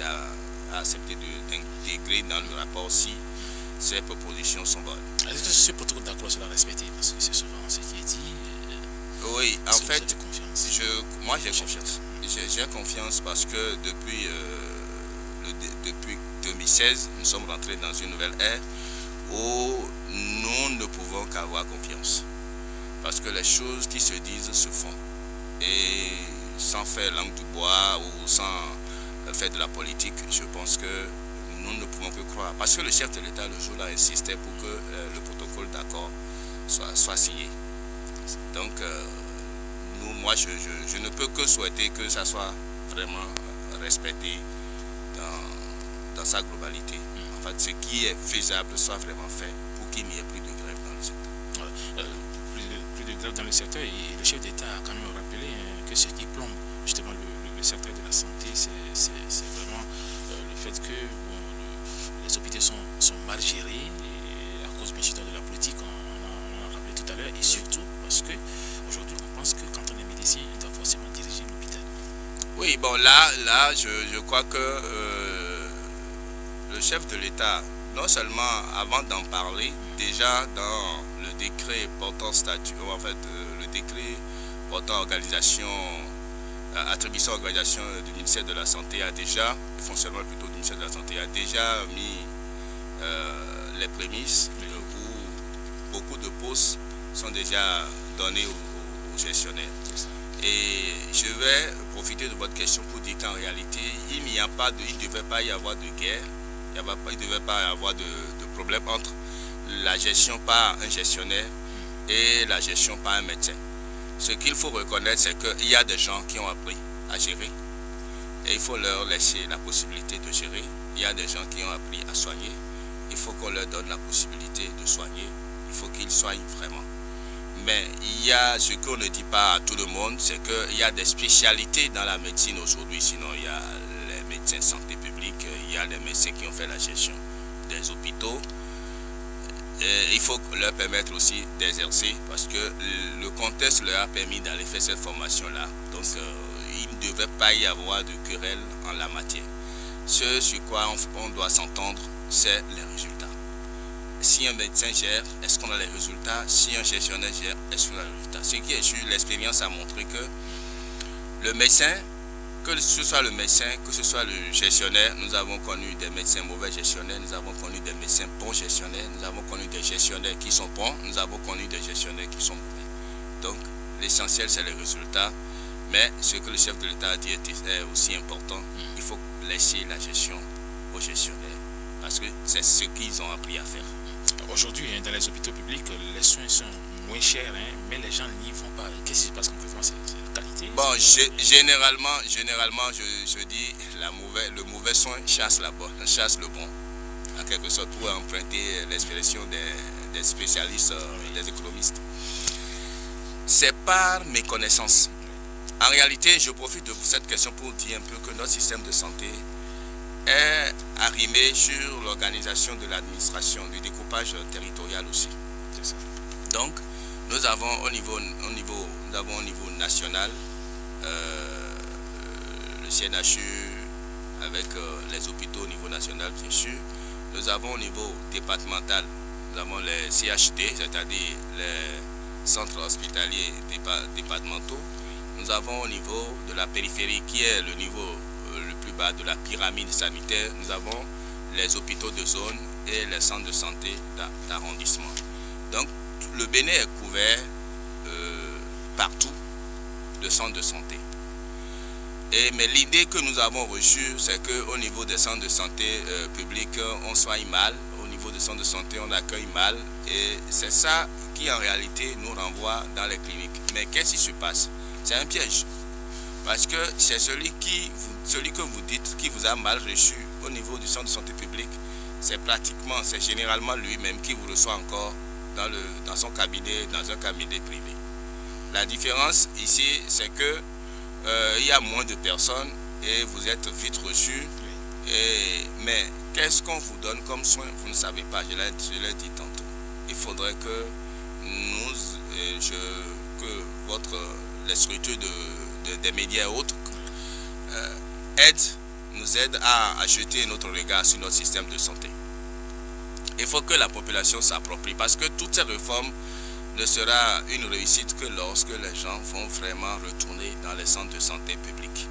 d'intégrer dans le rapport si ces propositions sont bonnes. Est-ce que ce protocole d'accord sera respecté? Parce que c'est souvent ce qui est dit. Oui, en fait, moi j'ai confiance. J'ai confiance parce que depuis 2016, nous sommes rentrés dans une nouvelle ère où nous ne pouvons qu'avoir confiance. Parce que les choses qui se disent se font. Et sans faire langue de bois ou sans faire de la politique, je pense que nous ne pouvons que croire. Parce que le chef de l'État, le jour-là, insistait pour que le protocole d'accord soit signé. Donc, moi, je ne peux que souhaiter que ça soit vraiment respecté dans sa globalité. En fait, ce qui est faisable soit vraiment fait pour qu'il n'y ait plus de grève dans le secteur. Plus de grève dans le secteur, et le chef d'État a quand même rappelé que ce qui plombe justement le secteur de la santé, c'est vraiment le fait que les hôpitaux sont mal gérés, et à cause bien sûr de la politique, on en a rappelé tout à l'heure, et surtout parce que aujourd'hui on pense que quand on est médecin, il doit forcément diriger l'hôpital. Oui, bon là je crois que le chef de l'État, non seulement avant d'en parler, déjà dans le décret portant statut, en fait le décret portant organisation, attribution organisation du ministère de la Santé a déjà, le fonctionnement plutôt du ministère de la Santé a déjà mis les prémices où beaucoup de postes sont déjà donnés aux gestionnaires. Et je vais profiter de votre question pour dire qu'en réalité, il ne devait pas y avoir de guerre, il ne devait pas y avoir de problème entre la gestion par un gestionnaire et la gestion par un médecin. Ce qu'il faut reconnaître, c'est qu'il y a des gens qui ont appris à gérer et il faut leur laisser la possibilité de gérer. Il y a des gens qui ont appris à soigner, il faut qu'on leur donne la possibilité de soigner, il faut qu'ils soignent vraiment. Mais il y a ce qu'on ne dit pas à tout le monde, c'est qu'il y a des spécialités dans la médecine aujourd'hui. Sinon, il y a les médecins santé publique, il y a les médecins qui ont fait la gestion des hôpitaux. Et il faut leur permettre aussi d'exercer parce que le contexte leur a permis d'aller faire cette formation-là. Donc, il ne devrait pas y avoir de querelle en la matière. Ce sur quoi on doit s'entendre, c'est les résultats. Si un médecin gère, est-ce qu'on a les résultats? Si un gestionnaire gère, est-ce qu'on a les résultats? Ce qui est sûr, l'expérience a montré que le médecin, que ce soit le médecin, que ce soit le gestionnaire, nous avons connu des médecins mauvais gestionnaires, nous avons connu des médecins bons gestionnaires, nous avons connu des gestionnaires qui sont bons, nous avons connu des gestionnaires qui sont mauvais. Donc, l'essentiel, c'est les résultats. Mais ce que le chef de l'État a dit est aussi important. Il faut laisser la gestion aux gestionnaires parce que c'est ce qu'ils ont appris à faire. Aujourd'hui, dans les hôpitaux publics, les soins sont moins chers, mais les gens n'y vont pas. Qu'est-ce qui se passe concrètement? C'est la qualité? Bon, généralement, je dis le mauvais soin chasse le bon. En quelque sorte, pour emprunter l'expression des spécialistes, des économistes. C'est par méconnaissance. En réalité, je profite de cette question pour dire un peu que notre système de santé est arrimé sur l'organisation de l'administration, du découpage territorial aussi. C'est ça. Donc, nous avons au niveau national le CNHU avec les hôpitaux au niveau national, bien sûr. Nous avons au niveau départemental, nous avons les CHD, c'est-à-dire les centres hospitaliers départementaux. Nous avons au niveau de la périphérie, qui est le niveau le plus bas de la pyramide sanitaire, nous avons les hôpitaux de zone et les centres de santé d'arrondissement. Donc, le Bénin est couvert partout de centres de santé. Mais l'idée que nous avons reçue, c'est qu'au niveau des centres de santé publics, on soigne mal. Au niveau des centres de santé, on accueille mal. Et c'est ça qui, en réalité, nous renvoie dans les cliniques. Mais qu'est-ce qui se passe? C'est un piège. Parce que c'est celui que vous dites qui vous a mal reçu au niveau du centre de santé public. C'est généralement lui-même qui vous reçoit encore dans son cabinet, dans un cabinet privé. La différence ici, c'est que il y a moins de personnes et vous êtes vite reçu. Mais qu'est-ce qu'on vous donne comme soin? Vous ne savez pas, je l'ai dit tantôt. Il faudrait que les structures des médias et autres nous aident à jeter notre regard sur notre système de santé. Il faut que la population s'approprie, parce que toutes ces réformes ne sera une réussite que lorsque les gens vont vraiment retourner dans les centres de santé publics.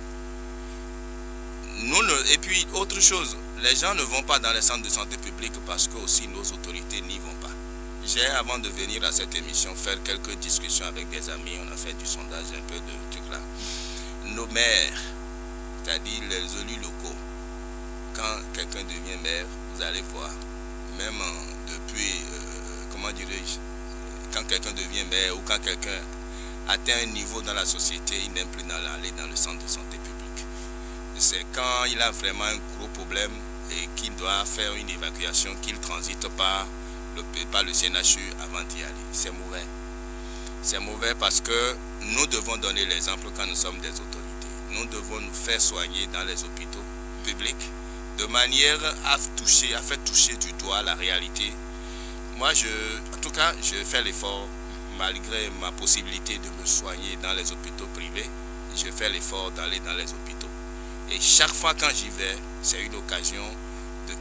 Et puis, autre chose, les gens ne vont pas dans les centres de santé publics parce que aussi nos autorités n'y vont pas. J'ai, avant de venir à cette émission, fait quelques discussions avec des amis, on a fait du sondage, un peu de trucs là. Nos maires, c'est-à-dire les élus locaux, quand quelqu'un devient maire, vous allez voir, même depuis, comment dirais-je, quand quelqu'un devient maire ou quand quelqu'un atteint un niveau dans la société, il n'aime plus aller dans le centre de santé public. C'est quand il a vraiment un gros problème et qu'il doit faire une évacuation, qu'il transite par le CNHU avant d'y aller. C'est mauvais. C'est mauvais parce que nous devons donner l'exemple quand nous sommes des autorités. Nous devons nous faire soigner dans les hôpitaux publics de manière à faire toucher du doigt la réalité. Moi, en tout cas, je fais l'effort, malgré ma possibilité de me soigner dans les hôpitaux privés, je fais l'effort d'aller dans les hôpitaux. Et chaque fois quand j'y vais, c'est une occasion de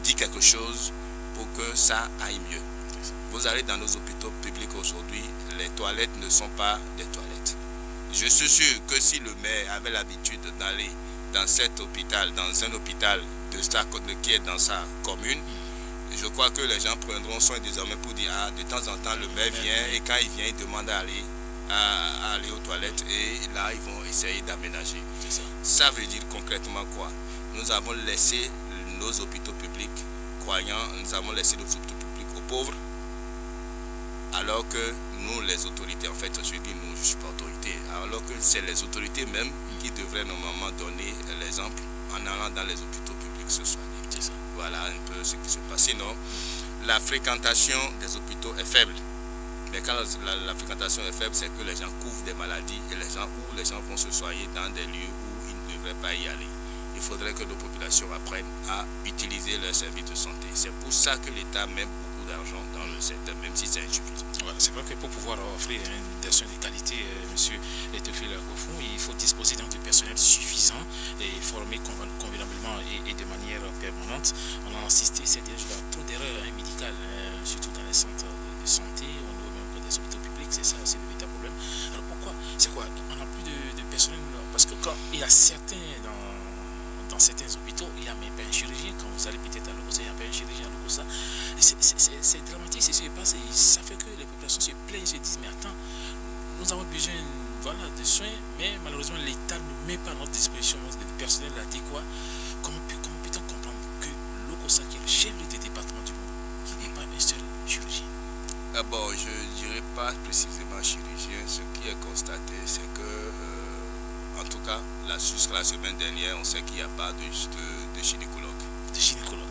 dire quelque chose pour que ça aille mieux. Vous allez dans nos hôpitaux publics aujourd'hui, les toilettes ne sont pas des toilettes. Je suis sûr que si le maire avait l'habitude d'aller dans un hôpital qui est dans sa commune, je crois que les gens prendront soin désormais pour dire de temps en temps le maire vient et quand il vient il demande à aller aux toilettes et là ils vont essayer d'aménager. Ça veut dire concrètement quoi? Nous avons laissé nos hôpitaux publics croyants, nous avons laissé nos hôpitaux publics aux pauvres, alors que nous les autorités, en fait je dis nous, je ne suis pas autorité, alors que c'est les autorités même qui devraient normalement donner l'exemple en allant dans les hôpitaux publics se soigner. Voilà un peu ce qui se passe. Sinon, la fréquentation des hôpitaux est faible. Mais quand la fréquentation est faible, c'est que les gens couvrent des maladies et les gens vont se soigner dans des lieux où ils ne devraient pas y aller. Il faudrait que nos populations apprennent à utiliser leurs services de santé. C'est pour ça que l'État met beaucoup d'argent dans le secteur, même si c'est insuffisant. Voilà, c'est vrai que pour pouvoir offrir des soins de qualité, monsieur Théophile Gofou, il faut disposer d'un personnel suffisant et formé convenablement et de manière permanente. On a assisté ces derniers jours à trop d'erreurs médicales, surtout dans les centres de santé, au niveau même des hôpitaux publics, c'est ça, c'est le véritable problème. Alors pourquoi? C'est quoi? On n'a plus de personnel, parce que quand il y a certains dans certains hôpitaux, il n'y a même pas un chirurgien. Quand vous allez peut-être à Lokossa, il n'y a pas un chirurgien à Lokossa. C'est dramatique, c'est ce qui se passe. Et ça fait que les populations se plaignent, se disent, mais attends, nous avons besoin de soins, mais malheureusement l'État ne met pas à notre disposition le personnel adéquat. Comment peut-on comprendre que Lokossa, qui est le chef du département du monde, qui n'est pas un seul chirurgien? D'abord, je ne dirais pas précisément chirurgien. Ce qui est constaté, c'est que en tout cas, jusqu'à la semaine dernière, on sait qu'il n'y a pas de gynécologue.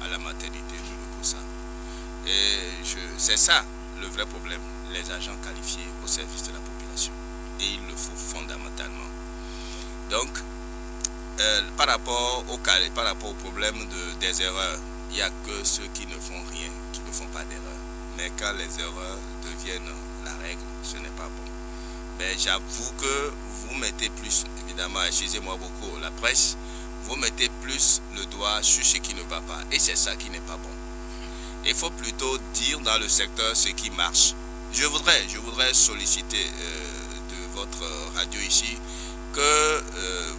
À la maternité de Lokossa. Et c'est ça le vrai problème, les agents qualifiés au service de la population. Et Donc, par rapport au problème des erreurs, il n'y a que ceux qui ne font rien, qui ne font pas d'erreur. Mais quand les erreurs deviennent la règle, ce n'est pas bon. Mais j'avoue que vous mettez plus, évidemment, excusez-moi beaucoup, la presse, vous mettez plus le doigt sur ce qui ne va pas. Et c'est ça qui n'est pas bon. Il faut plutôt dire dans le secteur ce qui marche. Je voudrais solliciter de votre radio ici que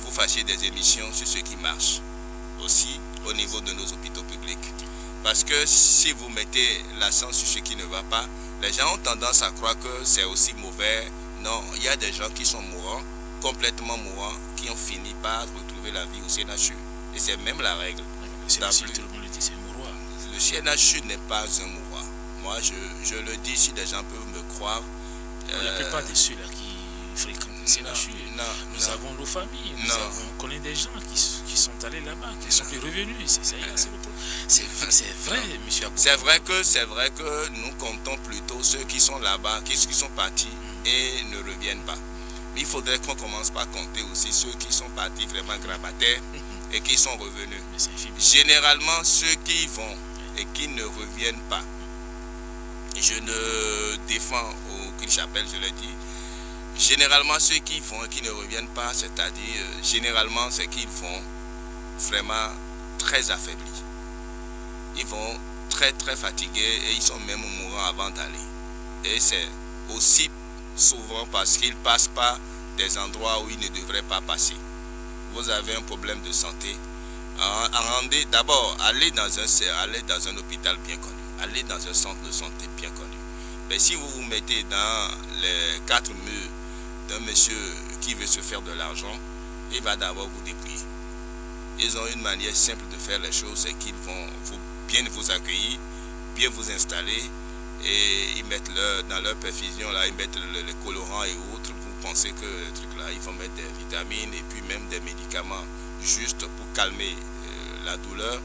vous fassiez des émissions sur ce qui marche. Aussi au niveau de nos hôpitaux publics. Parce que si vous mettez l'accent sur ce qui ne va pas, les gens ont tendance à croire que c'est aussi mauvais. Non, il y a des gens qui sont mourants, complètement mourants, qui ont fini par retrouver la vie au CNHU. Et c'est même la règle. Le CNHU, tout le monde le dit, c'est un mouroir. Le CNHU n'est pas un mouroir. Moi, je le dis, si des gens peuvent me croire. La plupart de ceux-là qui fréquentent le CNHU, nous avons nos familles, on connaît des gens qui sont allés là-bas, qui sont plus revenus. C'est vrai, monsieur Abou. C'est vrai que nous comptons plutôt ceux qui sont là-bas, qui sont partis et ne reviennent pas. Mais il faudrait qu'on commence par compter aussi ceux qui sont partis vraiment grabataires et qui sont revenus. Généralement, ceux qui vont et qui ne reviennent pas. Je ne défends aucune chapelle, je le dis. Généralement, ceux qui vont et qui ne reviennent pas, c'est-à-dire, généralement, c'est qu'ils vont vraiment très affaiblis. Ils vont très très fatigués et ils sont même mourants avant d'aller. Et c'est aussi souvent parce qu'ils passent par des endroits où ils ne devraient pas passer. Vous avez un problème de santé. D'abord, allez dans un hôpital bien connu. Allez dans un centre de santé bien connu. Mais si vous vous mettez dans les quatre murs d'un monsieur qui veut se faire de l'argent, il va d'abord vous dépouiller. Ils ont une manière simple de faire les choses, c'est qu'ils vont bien vous accueillir, bien vous installer, et ils mettent dans leur perfusion, là, ils mettent les colorants et autres. Vous pensez que le truc là, ils vont mettre des vitamines et puis même des médicaments juste pour calmer la douleur.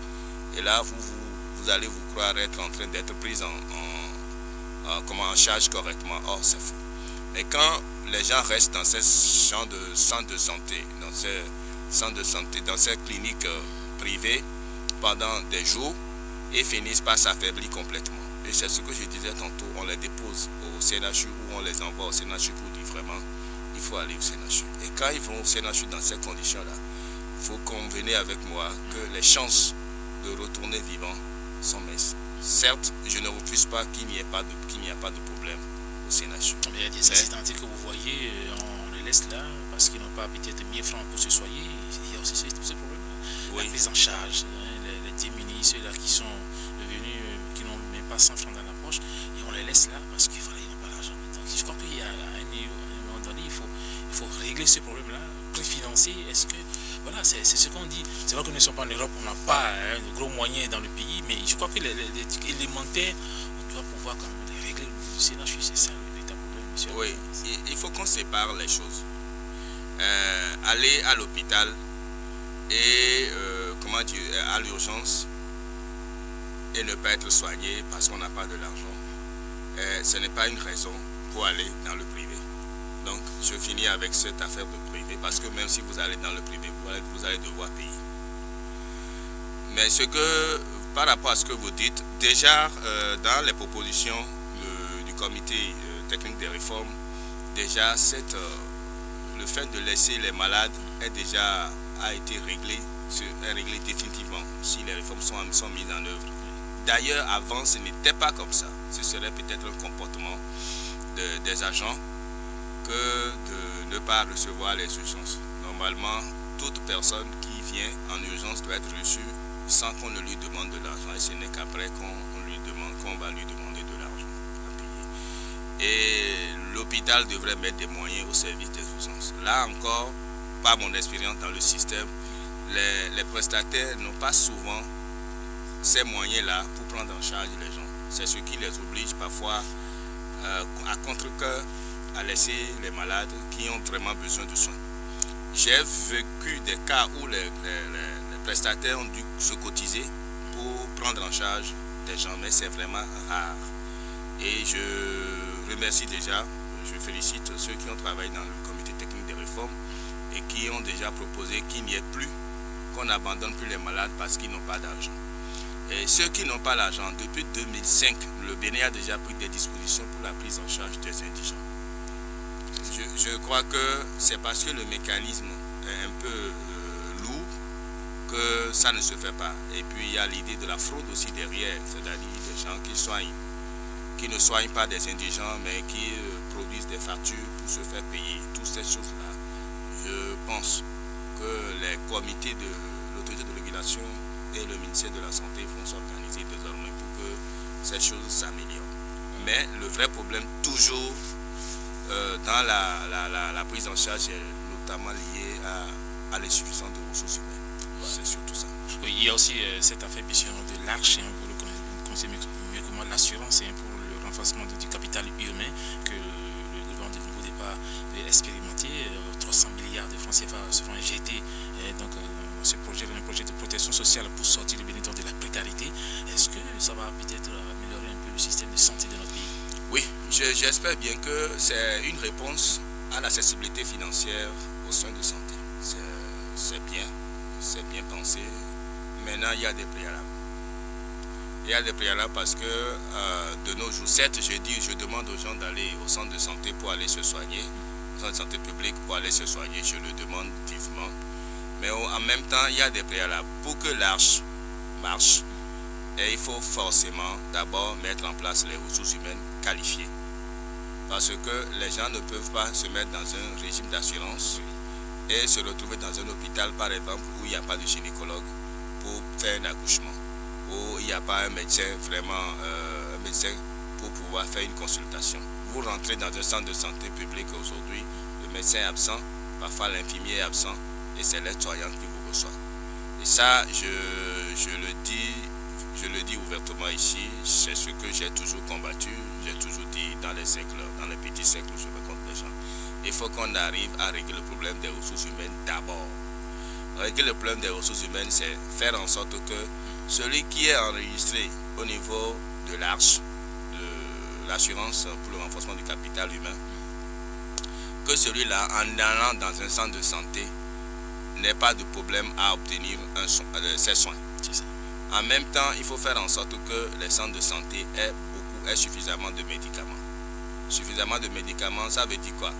Et là, vous allez vous croire être en train d'être pris en charge correctement. Or, c'est faux. Mais quand les gens restent dans ces champs de centres de santé, dans ces cliniques privées pendant des jours, et finissent par s'affaiblir complètement. Et c'est ce que je disais tantôt, on les dépose au CNHU ou on les envoie au CNHU pour dire vraiment, il faut aller au CNHU. Et quand ils vont au CNHU dans ces conditions-là, il faut convenir avec moi que les chances de retourner vivant sont minces. Certes, je ne refuse pas qu'il n'y ait pas de problème au CNHU. Mais il y a des accidentés que vous voyez, on les laisse là parce qu'ils n'ont pas peut-être 1000 francs pour se soigner. Il y a aussi ce problème. Oui. La prise en charge, les démunis, ceux-là qui sont venus, qui n'ont même pas 100 francs dans la poche, et on les laisse là parce qu'ils n'ont pas l'argent. Je crois qu'il y a à un moment donné, il faut régler ce problème-là, préfinancer. Est-ce que, voilà, c'est ce qu'on dit. C'est vrai que nous ne sommes pas en Europe, on n'a pas de gros moyens dans le pays, mais je crois que les élémentaires, on doit pouvoir quand même les régler. Le CNHU, c'est ça le véritable problème, monsieur. Oui, il faut qu'on sépare les choses. Aller à l'hôpital et à l'urgence et ne pas être soigné parce qu'on n'a pas de l'argent, ce n'est pas une raison pour aller dans le privé. Donc je finis avec cette affaire de privé, parce que même si vous allez dans le privé, vous allez devoir payer. Mais par rapport à ce que vous dites, déjà dans les propositions du comité technique des réformes, déjà le fait de laisser les malades a été réglé définitivement si les réformes sont mises en œuvre. D'ailleurs, avant, ce n'était pas comme ça. Ce serait peut-être un comportement des agents que de ne pas recevoir les urgences. Normalement, toute personne qui vient en urgence doit être reçue sans qu'on ne lui demande de l'argent, et ce n'est qu'après qu'on va lui demander de l'argent à payer. Et l'hôpital devrait mettre des moyens au service des urgences. Là encore, par mon expérience dans le système, les prestataires n'ont pas souvent ces moyens-là pour prendre en charge les gens. C'est ce qui les oblige parfois à contre-cœur à laisser les malades qui ont vraiment besoin de soins. J'ai vécu des cas où les prestataires ont dû se cotiser pour prendre en charge des gens, mais c'est vraiment rare. Et je remercie déjà, je félicite ceux qui ont travaillé dans le comité technique des réformes et qui ont déjà proposé qu'il n'y ait plus, qu'on n'abandonne plus les malades parce qu'ils n'ont pas d'argent. Et ceux qui n'ont pas l'argent, depuis 2005, le Bénin a déjà pris des dispositions pour la prise en charge des indigents. Je crois que c'est parce que le mécanisme est un peu lourd que ça ne se fait pas. Et puis il y a l'idée de la fraude aussi derrière, c'est-à-dire des gens qui soignent, qui ne soignent pas des indigents, mais qui produisent des factures pour se faire payer. Toutes ces choses-là, je pense que les comités de l'autorité de régulation et le ministère de la Santé vont s'organiser désormais pour que ces choses s'améliorent. Mais le vrai problème, toujours dans la prise en charge, est notamment lié à l'insuffisance de ressources humaines. C'est surtout ça. Oui, il y a aussi cette affaire de l'Arche, vous le connaissez mieux que moi, l'assurance pour le renforcement du capital humain que le gouvernement de nouveau départ va expérimenter. 300 milliards de francs CFA seront injectés. Donc, ce projet est un projet de protection sociale pour sortir le Bénin de la précarité. Est-ce que ça va peut-être améliorer un peu le système de santé de notre pays? Oui, j'espère bien que c'est une réponse à l'accessibilité financière aux soins de santé. C'est bien pensé. Maintenant, il y a des préalables. Il y a des préalables parce que de nos jours, certes, je demande aux gens d'aller au centre de santé pour aller se soigner, au centre de santé public pour aller se soigner, je le demande vivement. Mais en même temps, il y a des préalables. Pour que l'Arche marche, et il faut forcément d'abord mettre en place les ressources humaines qualifiées. Parce que les gens ne peuvent pas se mettre dans un régime d'assurance et se retrouver dans un hôpital, par exemple, où il n'y a pas de gynécologue pour faire un accouchement, où il n'y a pas un médecin pour pouvoir faire une consultation. Vous rentrez dans un centre de santé public aujourd'hui, le médecin est absent, parfois l'infirmier est absent, et c'est l'aide-soignante qui vous reçoit. Et ça, je le dis ouvertement ici, c'est ce que j'ai toujours combattu, j'ai toujours dit dans les petits cercles où je rencontre les gens. Il faut qu'on arrive à régler le problème des ressources humaines d'abord. Régler le problème des ressources humaines, c'est faire en sorte que celui qui est enregistré au niveau de l'Arche, de l'assurance pour le renforcement du capital humain, que celui-là, en allant dans un centre de santé, n'ait pas de problème à obtenir ses soins. En même temps, il faut faire en sorte que les centres de santé aient suffisamment de médicaments. Suffisamment de médicaments, ça veut dire quoi?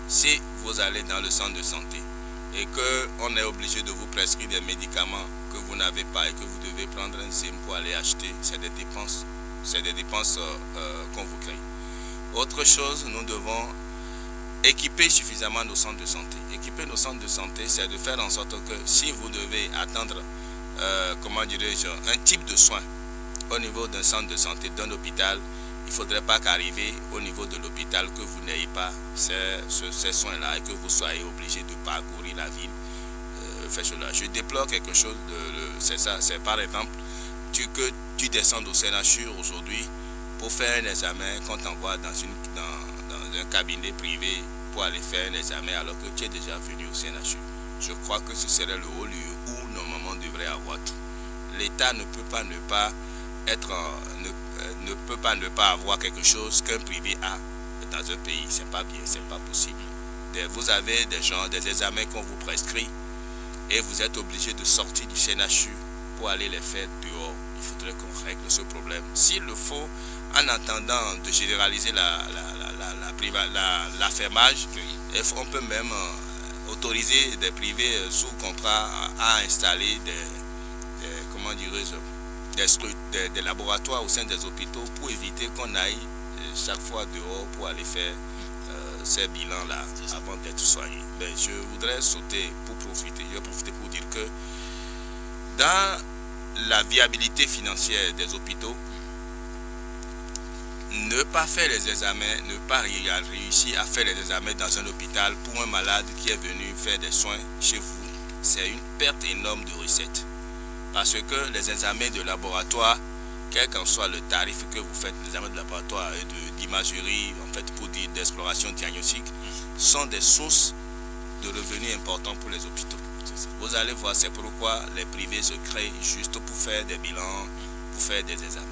Si vous allez dans le centre de santé et qu'on est obligé de vous prescrire des médicaments que vous n'avez pas et que vous devez prendre un SIM pour aller acheter, c'est des dépenses qu'on vous crée. Autre chose, nous devons équiper suffisamment nos centres de santé. Équiper nos centres de santé, c'est de faire en sorte que si vous devez attendre un type de soin au niveau d'un centre de santé, d'un hôpital, il ne faudrait pas qu'arriver au niveau de l'hôpital que vous n'ayez pas ces soins-là et que vous soyez obligé de parcourir la ville. Je déplore quelque chose, c'est ça, c'est par exemple que tu descends au CNHU aujourd'hui pour faire un examen qu'on t'envoie dans un cabinet privé pour aller faire un examen alors que tu es déjà venu au CNHU. Je crois que ce serait le haut lieu où normalement on devrait avoir tout. L'État ne peut pas ne pas avoir quelque chose qu'un privé a dans un pays. C'est pas bien, c'est pas possible. Vous avez des examens qu'on vous prescrit et vous êtes obligé de sortir du CNHU pour aller les faire dehors. Il faudrait qu'on règle ce problème. S'il le faut, en attendant de généraliser l'affermage, on peut même autoriser des sous contrat à installer des laboratoires au sein des hôpitaux pour éviter qu'on aille chaque fois dehors pour aller faire ces bilans-là avant d'être soigné. Mais je voudrais sauter pour profiter pour dire que dans la viabilité financière des hôpitaux, ne pas faire les examens, ne pas réussir à faire les examens dans un hôpital pour un malade qui est venu faire des soins chez vous, c'est une perte énorme de recettes. Parce que les examens de laboratoire, quel qu'en soit le tarif que vous faites, les examens de laboratoire et d'imagerie, en fait, pour dire d'exploration diagnostique, sont des sources de revenus importants pour les hôpitaux. Vous allez voir, c'est pourquoi les privés se créent juste pour faire des bilans, pour faire des examens.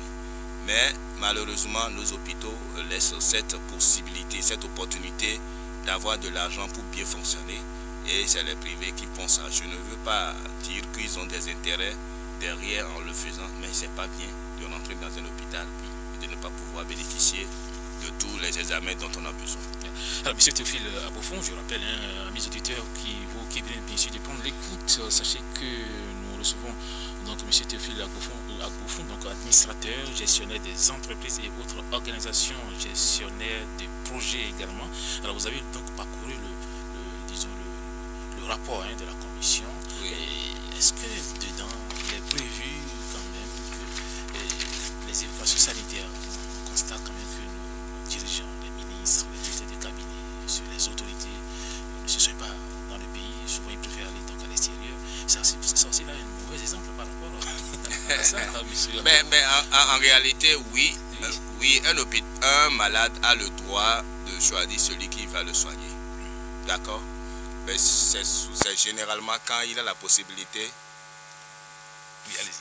Mais malheureusement, nos hôpitaux laissent cette possibilité, cette opportunité d'avoir de l'argent pour bien fonctionner et c'est les privés qui font ça. Je ne veux pas dire qu'ils ont des intérêts derrière en le faisant, mais c'est pas bien de rentrer dans un hôpital et de ne pas pouvoir bénéficier de tous les examens dont on a besoin. Alors, M. Théophile Agbofon, je rappelle à mes auditeurs qui viennent bien sûr de prendre l'écoute, sachez que nous recevons donc M. Théophile Agbofon, donc administrateur, gestionnaire des entreprises et autres organisations, gestionnaire des projets également. Alors, vous avez donc parcouru le rapport de la commission. Oui. Est-ce que dedans, il est prévu quand même que les évacuations sanitaires, on constate quand même que nos dirigeants, les ministres, les directeurs de cabinet, les autorités ne se sont pas dans le pays, souvent ils préfèrent aller donc à l'extérieur. C'est aussi là un mauvais exemple par rapport à ça, monsieur. Mais en réalité, oui, un malade a le droit de choisir celui qui va le soigner. D'accord? C'est généralement quand il a la possibilité.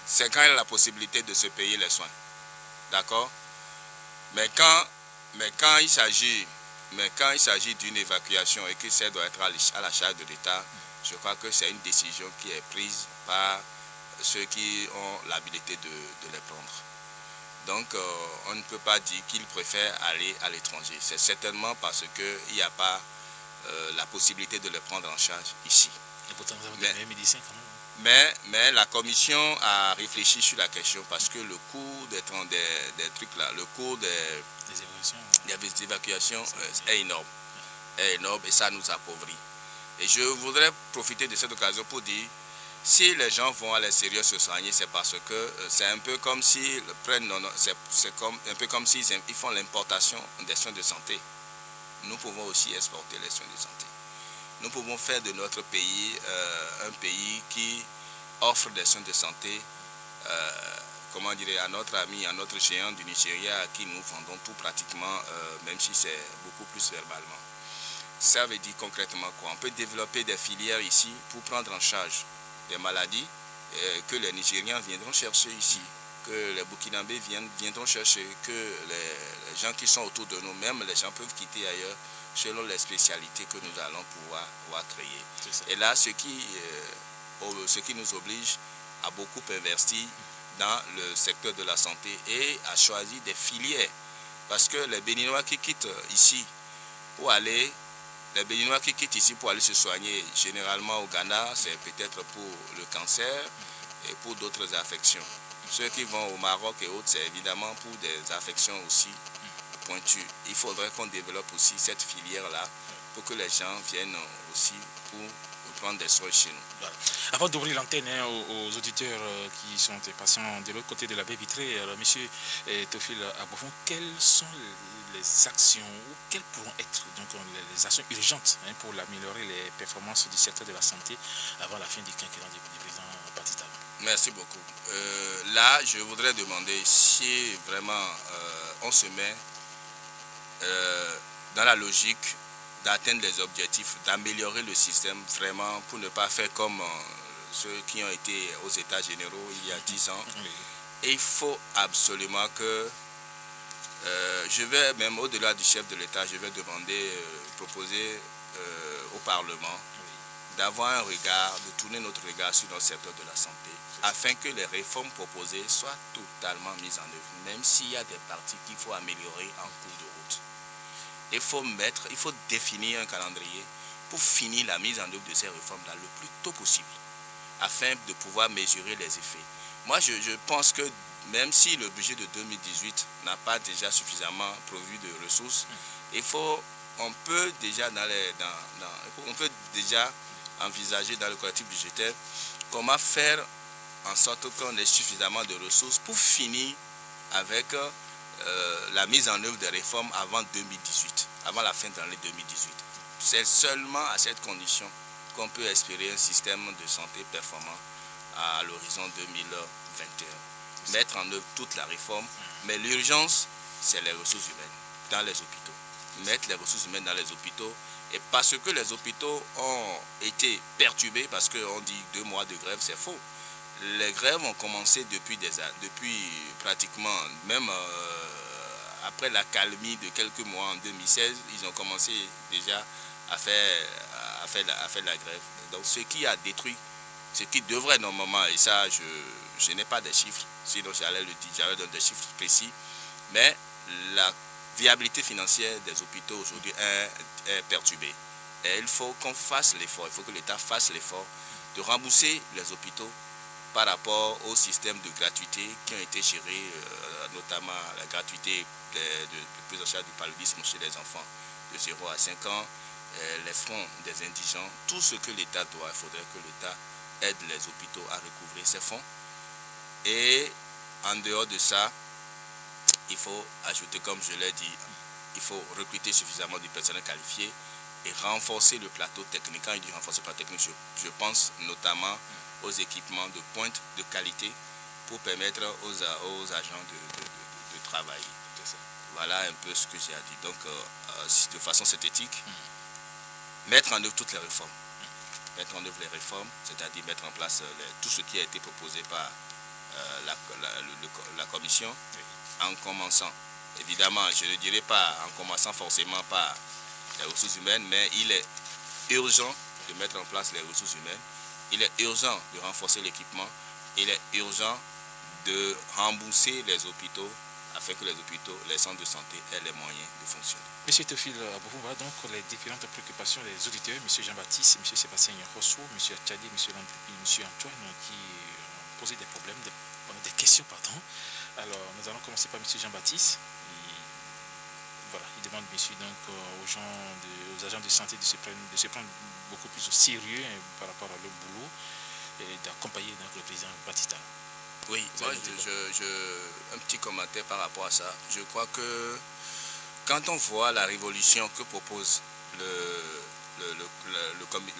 C'est quand il a la possibilité de se payer les soins. D'accord? Mais quand il s'agit d'une évacuation et que ça doit être à la charge de l'État, je crois que c'est une décision qui est prise par ceux qui ont l'habilité de les prendre. Donc on ne peut pas dire qu'ils préfèrent aller à l'étranger. C'est certainement parce qu'il n'y a pas la possibilité de les prendre en charge ici. Et pourtant vous avez des meilleurs médecins quand même. Mais la commission a réfléchi sur la question parce que le coût des trucs là, le coût des évacuations est énorme. Et ça nous appauvrit. Et je voudrais profiter de cette occasion pour dire, si les gens vont à l'extérieur se soigner, c'est parce que c'est un peu comme s'ils ils font l'importation des soins de santé. Nous pouvons aussi exporter les soins de santé. Nous pouvons faire de notre pays un pays qui offre des soins de santé, à notre ami, à notre géant du Nigeria, à qui nous vendons tout pratiquement, même si c'est beaucoup plus verbalement. Ça veut dire concrètement quoi? On peut développer des filières ici pour prendre en charge des maladies que les Nigériens viendront chercher ici, que les Burkinabés viendront chercher, que les gens qui sont autour de nous, même les gens peuvent quitter ailleurs selon les spécialités que nous allons pouvoir créer. Et là, ce qui nous oblige à beaucoup investir dans le secteur de la santé et à choisir des filières. Parce que les Béninois qui quittent ici pour aller se soigner, généralement au Ghana, c'est peut-être pour le cancer et pour d'autres affections. Ceux qui vont au Maroc et autres, c'est évidemment pour des affections aussi pointues. Il faudrait qu'on développe aussi cette filière-là pour que les gens viennent aussi pour prendre des soins chez nous. Voilà. Avant d'ouvrir l'antenne aux auditeurs qui sont des patients de l'autre côté de la baie vitrée, monsieur Théophile Agbofon, quelles sont les actions ou quelles pourront être donc, les actions urgentes pour améliorer les performances du secteur de la santé avant la fin du quinquennat du président Patrice Talon? Merci beaucoup. Là, je voudrais demander si vraiment on se met dans la logique d'atteindre les objectifs, d'améliorer le système vraiment pour ne pas faire comme ceux qui ont été aux États généraux il y a 10 ans. Oui. Et il faut absolument que, je vais même au-delà du chef de l'État, je vais proposer au Parlement d'avoir un regard, de tourner notre regard sur notre secteur de la santé, afin que les réformes proposées soient totalement mises en œuvre, même s'il y a des parties qu'il faut améliorer en cours de route. Il faut définir un calendrier pour finir la mise en œuvre de ces réformes-là le plus tôt possible, afin de pouvoir mesurer les effets. Moi, je pense que même si le budget de 2018 n'a pas déjà suffisamment pourvu de ressources, on peut déjà envisager dans le collectif budgétaire comment faire en sorte qu'on ait suffisamment de ressources pour finir avec la mise en œuvre des réformes avant 2018, avant la fin de l'année 2018. C'est seulement à cette condition qu'on peut espérer un système de santé performant à l'horizon 2021. Mettre en œuvre toute la réforme, mais l'urgence, c'est les ressources humaines dans les hôpitaux. Mettre les ressources humaines dans les hôpitaux, et parce que les hôpitaux ont été perturbés, parce qu'on dit 2 mois de grève, c'est faux. Les grèves ont commencé depuis pratiquement, même après la calmie de quelques mois en 2016, ils ont commencé déjà a fait la grève. Donc ce qui a détruit, ce qui devrait normalement, et ça je n'ai pas de chiffres, sinon j'allais le dire, j'allais donner des chiffres précis, mais la viabilité financière des hôpitaux aujourd'hui est perturbée. Et il faut qu'on fasse l'effort, il faut que l'État fasse l'effort de rembourser les hôpitaux par rapport au système de gratuité qui ont été gérés, notamment la gratuité de prise en charge du paludisme chez les enfants de 0 à 5 ans, les fonds des indigents, tout ce que l'État doit, il faudrait que l'État aide les hôpitaux à recouvrer ces fonds. Et en dehors de ça, il faut ajouter, comme je l'ai dit, il faut recruter suffisamment de personnel qualifié et renforcer le plateau technique. Quand il dit renforcer le plateau technique, je pense notamment aux équipements de pointe de qualité pour permettre aux agents de travailler. Voilà un peu ce que j'ai à dire. Donc, de façon synthétique, mettre en œuvre toutes les réformes. Mettre en œuvre les réformes, c'est-à-dire mettre en place tout ce qui a été proposé par la commission, en commençant, évidemment, je ne dirais pas en commençant forcément par les ressources humaines, mais il est urgent de mettre en place les ressources humaines, il est urgent de renforcer l'équipement, il est urgent de rembourser les hôpitaux afin que les hôpitaux, les centres de santé aient les moyens de fonctionner. Monsieur Théophile Abouhou, voilà donc les différentes préoccupations des auditeurs, M. Jean-Baptiste, M. Sébastien Rosso, M. Tchadi, M. Landry, M. Antoine, qui ont posé des problèmes, des questions, pardon. Alors, nous allons commencer par M. Jean-Baptiste. Voilà, il demande bien sûr donc aux agents de santé de se prendre beaucoup plus au sérieux par rapport à leur boulot et d'accompagner donc le président Batista. Oui, moi un petit commentaire par rapport à ça. Je crois que quand on voit la révolution que propose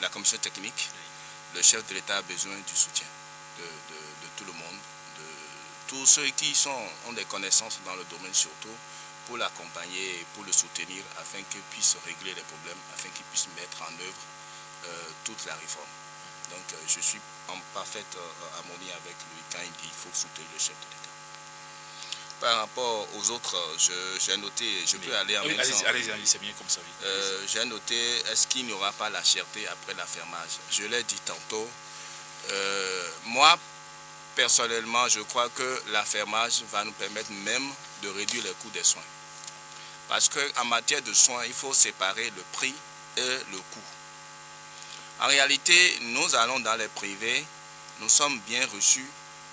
la commission technique, le chef de l'État a besoin du soutien de tout le monde, de tous ceux qui ont des connaissances dans le domaine surtout, pour l'accompagner et pour le soutenir afin qu'il puisse régler les problèmes, afin qu'il puisse mettre en œuvre toute la réforme. Donc je suis en parfaite harmonie avec lui quand il dit qu'il faut soutenir le chef de l'État. Par rapport aux autres, j'ai noté, je peux aller en même temps. Allez-y, c'est bien comme ça. Oui. J'ai noté, est-ce qu'il n'y aura pas la cherté après l'affermage? Je l'ai dit tantôt. Moi, personnellement, je crois que l'affermage va nous permettre même de réduire les coûts des soins. Parce qu'en matière de soins, il faut séparer le prix et le coût. En réalité, nous allons dans les privés, nous sommes bien reçus,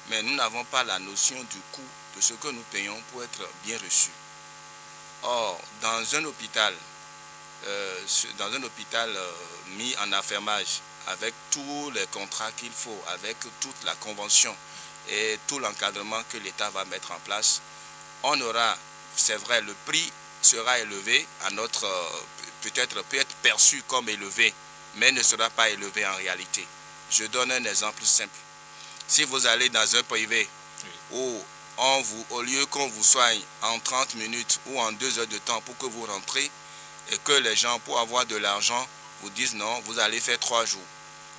mais nous n'avons pas la notion du coût de ce que nous payons pour être bien reçus. Or, dans un hôpital mis en affermage, avec tous les contrats qu'il faut, avec toute la convention et tout l'encadrement que l'État va mettre en place, on aura, c'est vrai, le prix sera élevé, peut-être perçu comme élevé, mais ne sera pas élevé en réalité. Je donne un exemple simple. Si vous allez dans un privé où au lieu qu'on vous soigne en 30 minutes ou en 2 heures de temps pour que vous rentrez, et que les gens, pour avoir de l'argent, vous disent non, vous allez faire 3 jours.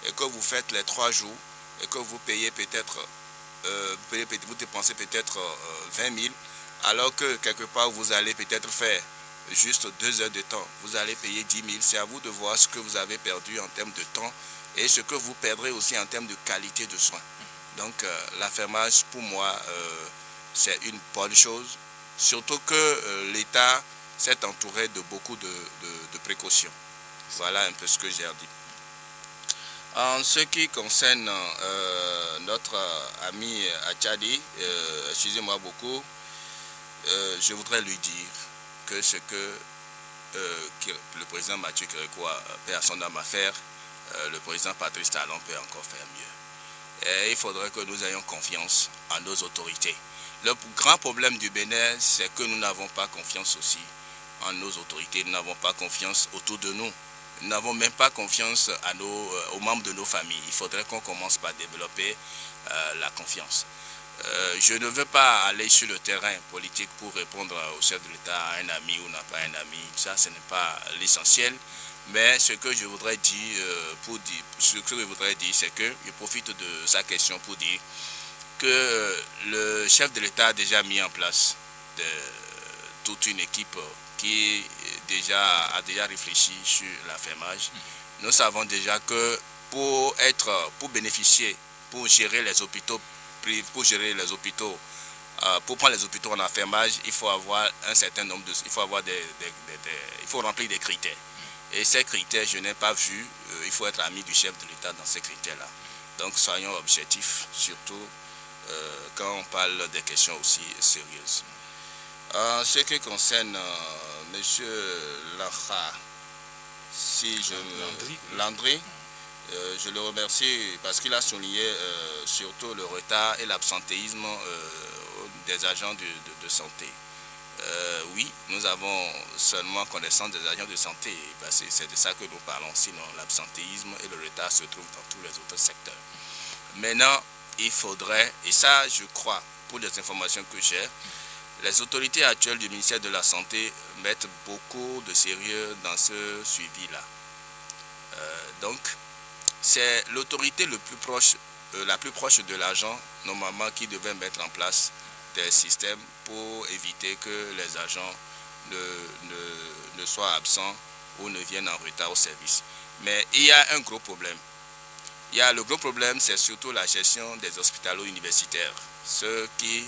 Et que vous faites les 3 jours, et que vous payez peut-être, vous dépensez peut-être 20 000, alors que quelque part vous allez peut-être faire juste 2 heures de temps, vous allez payer 10 000. C'est à vous de voir ce que vous avez perdu en termes de temps et ce que vous perdrez aussi en termes de qualité de soins. Donc l'affermage, pour moi, c'est une bonne chose, surtout que l'État s'est entouré de beaucoup de précautions. Voilà un peu ce que j'ai à dire. En ce qui concerne notre ami Tchadi, excusez-moi beaucoup, je voudrais lui dire que ce que le président Mathieu Kérékoua paie à son âme à faire, le président Patrice Talon peut encore faire mieux. Et il faudrait que nous ayons confiance en nos autorités. Le grand problème du Bénin, c'est que nous n'avons pas confiance aussi en nos autorités, nous n'avons pas confiance autour de nous. Nous n'avons même pas confiance aux membres de nos familles. Il faudrait qu'on commence par développer la confiance. Je ne veux pas aller sur le terrain politique pour répondre au chef de l'État, à un ami ou n'a pas un ami. Ça, ce n'est pas l'essentiel. Mais ce que je voudrais dire, c'est que je profite de sa question pour dire que le chef de l'État a déjà mis en place toute une équipe qui a déjà réfléchi sur l'affermage. Nous savons déjà que pour bénéficier, pour gérer les hôpitaux, pour prendre les hôpitaux en affermage, il faut avoir un certain nombre de, il faut remplir des critères. Et ces critères, je n'ai pas vu, il faut être ami du chef de l'État dans ces critères-là. Donc soyons objectifs, surtout quand on parle des questions aussi sérieuses. En ce qui concerne M. Lacha, Landry, je le remercie parce qu'il a souligné surtout le retard et l'absentéisme des agents de santé. Oui, nous avons seulement connaissance des agents de santé, parce que c'est de ça que nous parlons, sinon l'absentéisme et le retard se trouvent dans tous les autres secteurs. Maintenant, il faudrait, et ça je crois, pour les informations que j'ai, les autorités actuelles du ministère de la Santé mettent beaucoup de sérieux dans ce suivi-là. Donc, c'est l'autorité la plus proche de l'agent, normalement, qui devait mettre en place des systèmes pour éviter que les agents ne soient absents ou ne viennent en retard au service. Mais il y a un gros problème. Le gros problème, c'est surtout la gestion des hospitalo universitaires. Ceux qui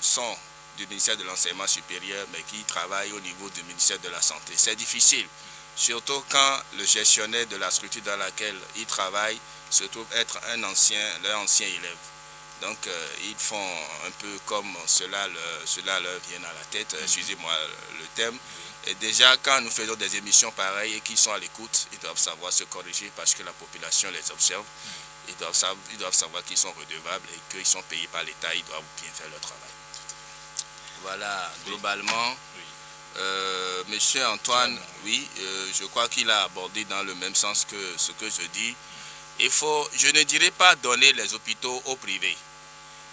sont du ministère de l'Enseignement supérieur, mais qui travaillent au niveau du ministère de la Santé. C'est difficile, surtout quand le gestionnaire de la structure dans laquelle ils travaillent se trouve être leur ancien élève. Donc, ils font un peu comme cela leur vient à la tête, excusez-moi le terme. Et déjà, quand nous faisons des émissions pareilles et qu'ils sont à l'écoute, ils doivent savoir se corriger parce que la population les observe. Ils doivent savoir qu'ils sont redevables et qu'ils sont payés par l'État, ils doivent bien faire leur travail. Voilà, globalement, Monsieur Antoine, oui, je crois qu'il a abordé dans le même sens que ce que je dis. Je ne dirais pas donner les hôpitaux au privé.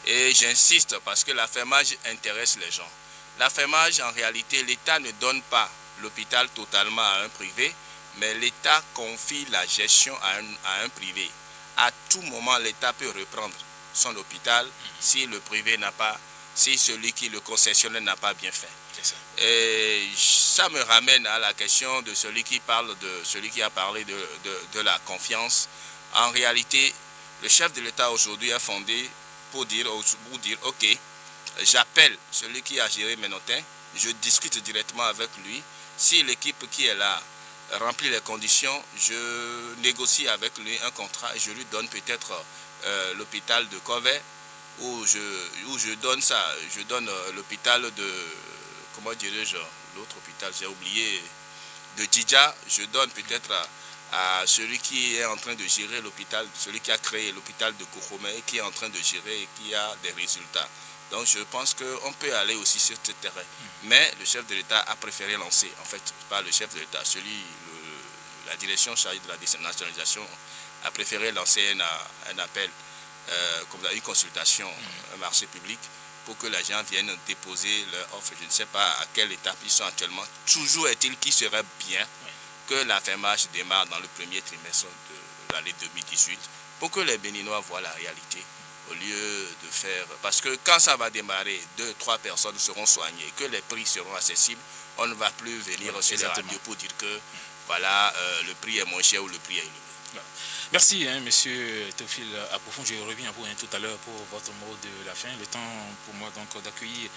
Et j'insiste parce que l'affermage intéresse les gens. L'affermage, en réalité, l'État ne donne pas l'hôpital totalement à un privé, mais l'État confie la gestion à un privé. À tout moment, l'État peut reprendre son hôpital si le privé n'a pas, si celui qui le concessionnaire n'a pas bien fait. Et ça me ramène à la question de celui qui a parlé de la confiance. En réalité, le chef de l'État aujourd'hui a fondé pour dire ok, j'appelle celui qui a géré Ménotin, je discute directement avec lui. Si l'équipe qui est là remplit les conditions, je négocie avec lui un contrat et je lui donne peut-être l'hôpital de Covey, où je donne l'hôpital de, comment dirais-je, l'autre hôpital, j'ai oublié, de Djidja, je donne peut-être à celui qui est en train de gérer l'hôpital, celui qui a créé l'hôpital de Kouroumé, qui est en train de gérer et qui a des résultats. Donc je pense qu'on peut aller aussi sur ce terrain. Mais le chef de l'État a préféré lancer, en fait, pas le chef de l'État, la direction chargée de la décentralisation a préféré lancer un appel, comme une consultation, un marché public, pour que les gens viennent déposer leur offre. Je ne sais pas à quelle étape ils sont actuellement. Toujours est-il qu'il serait bien que l'affermage démarre dans le premier trimestre de l'année 2018 pour que les Béninois voient la réalité au lieu de faire... Parce que quand ça va démarrer, 2-3 personnes seront soignées, que les prix seront accessibles, on ne va plus venir sur les radios pour dire que voilà, le prix est moins cher ou le prix est élevé. Merci, Monsieur Théophile Agboufon. Je reviens à vous tout à l'heure pour votre mot de la fin. Le temps pour moi donc d'accueillir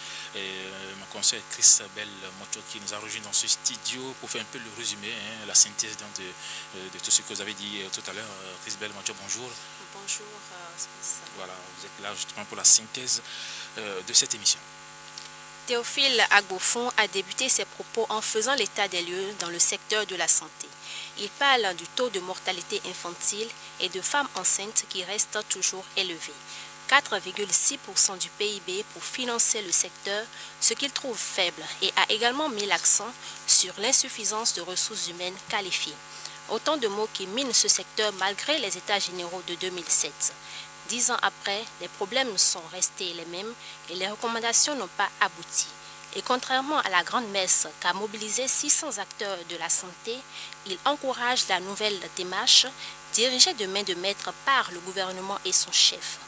ma conseillère Chrisbel Mocho qui nous a rejoint dans ce studio pour faire un peu le résumé, la synthèse donc, de tout ce que vous avez dit tout à l'heure. Chrisbel Mocho, bonjour. Bonjour. Voilà, vous êtes là justement pour la synthèse de cette émission. Théophile Agboufon a débuté ses propos en faisant l'état des lieux dans le secteur de la santé. Il parle du taux de mortalité infantile et de femmes enceintes qui reste toujours élevé. 4,6% du PIB pour financer le secteur, ce qu'il trouve faible, et a également mis l'accent sur l'insuffisance de ressources humaines qualifiées. Autant de mots qui minent ce secteur malgré les états généraux de 2007. 10 ans après, les problèmes sont restés les mêmes et les recommandations n'ont pas abouti. Et contrairement à la grande messe qu'a mobilisé 600 acteurs de la santé, il encourage la nouvelle démarche dirigée de main de maître par le gouvernement et son chef.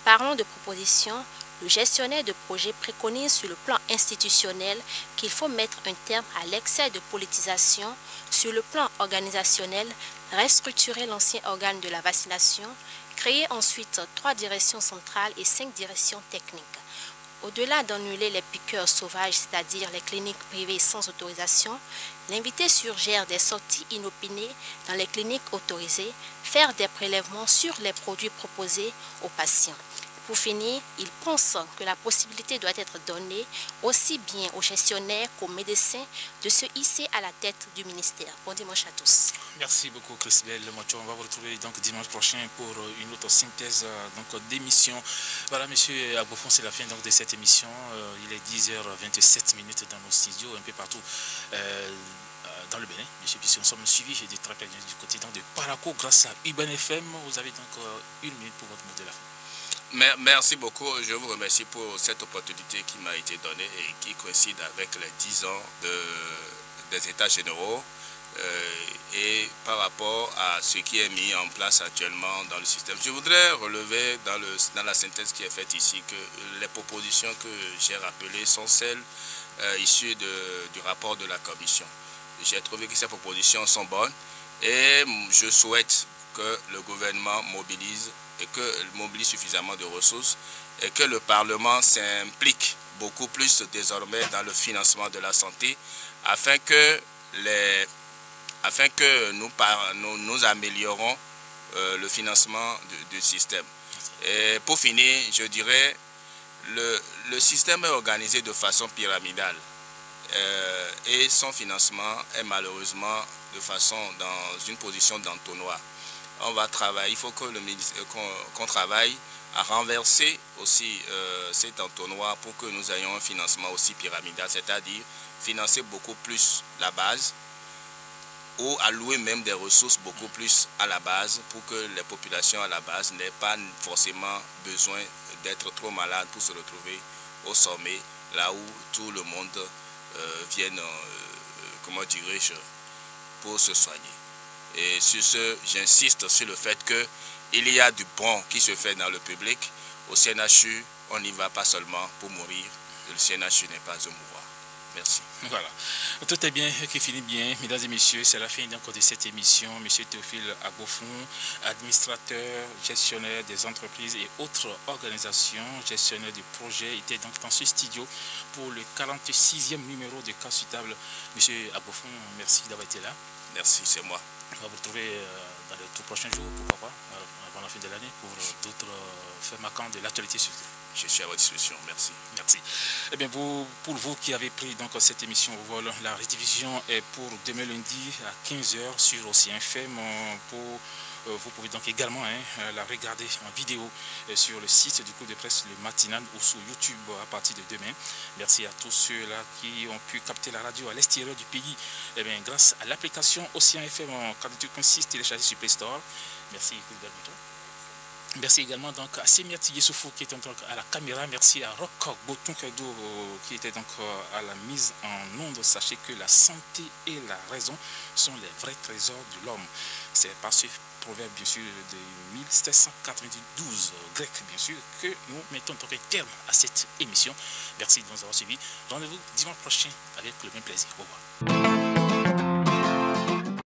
Parlons de propositions, Le gestionnaire de projet préconise sur le plan institutionnel qu'il faut mettre un terme à l'excès de politisation. Sur le plan organisationnel, restructurer l'ancien organe de la vaccination, créer ensuite 3 directions centrales et 5 directions techniques. Au-delà d'annuler les piqueurs sauvages, c'est-à-dire les cliniques privées sans autorisation, l'invité suggère des sorties inopinées dans les cliniques autorisées, faire des prélèvements sur les produits proposés aux patients. Pour finir, il pense que la possibilité doit être donnée aussi bien aux gestionnaires qu'aux médecins de se hisser à la tête du ministère. Bon dimanche à tous. Merci beaucoup Christelle Mocho. On va vous retrouver donc dimanche prochain pour une autre synthèse d'émission. Voilà, monsieur Agbofon, c'est la fin donc de cette émission. Il est 10h27 dans nos studios, un peu partout dans le Bénin, monsieur, puisque nous sommes suivis de très près du côté donc, de Paraco grâce à Urban FM. Vous avez donc 1 minute pour votre mot de la fin. Merci beaucoup. Je vous remercie pour cette opportunité qui m'a été donnée et qui coïncide avec les 10 ans des États généraux et par rapport à ce qui est mis en place actuellement dans le système. Je voudrais relever dans la synthèse qui est faite ici que les propositions que j'ai rappelées sont celles issues du rapport de la Commission. J'ai trouvé que ces propositions sont bonnes et je souhaite que le gouvernement mobilise suffisamment de ressources et que le Parlement s'implique beaucoup plus désormais dans le financement de la santé afin que nous améliorons le financement du système. Et pour finir, je dirais le système est organisé de façon pyramidale et son financement est malheureusement dans une position d'entonnoir. On va travailler, il faut que qu'on travaille à renverser aussi cet entonnoir pour que nous ayons un financement aussi pyramidal, c'est-à-dire financer beaucoup plus la base ou allouer même des ressources beaucoup plus à la base pour que les populations à la base n'aient pas forcément besoin d'être trop malades pour se retrouver au sommet, là où tout le monde vienne, pour se soigner. Et sur ce, j'insiste sur le fait qu'il y a du bon qui se fait dans le public. Au CNHU, on n'y va pas seulement pour mourir. Le CNHU n'est pas un mouvoir. Merci. Voilà. Tout est bien qui finit bien. Mesdames et messieurs, c'est la fin de cette émission. Monsieur Théophile Agbofon, administrateur, gestionnaire des entreprises et autres organisations, gestionnaire du projet, était donc dans ce studio pour le 46e numéro de Cas sur Table. Monsieur Agbofon, merci d'avoir été là. Merci, c'est moi. On va vous retrouver dans les tout prochains jours, pourquoi pas, avant la fin de l'année, pour d'autres faits marquants de l'actualité surtout. Je suis à votre disposition, merci. Merci. Eh bien, pour vous qui avez pris donc cette émission au vol, la rediffusion est pour demain lundi à 15h sur Océan FM. Vous pouvez donc également la regarder en vidéo sur le site du coup de presse Le Matinal ou sur YouTube à partir de demain. Merci à tous ceux-là qui ont pu capter la radio à l'extérieur du pays grâce à l'application Océan FM en 42.6 téléchargée sur Play Store. Merci. Merci également donc à Semiati Yessoufou qui était donc à la caméra. Merci à Rock Boton qui était donc à la mise en onde. Sachez que la santé et la raison sont les vrais trésors de l'homme. C'est par ce proverbe bien sûr de 1792 grec bien sûr que nous mettons donc un terme à cette émission. Merci de nous avoir suivis. Rendez-vous dimanche prochain avec le même plaisir. Au revoir.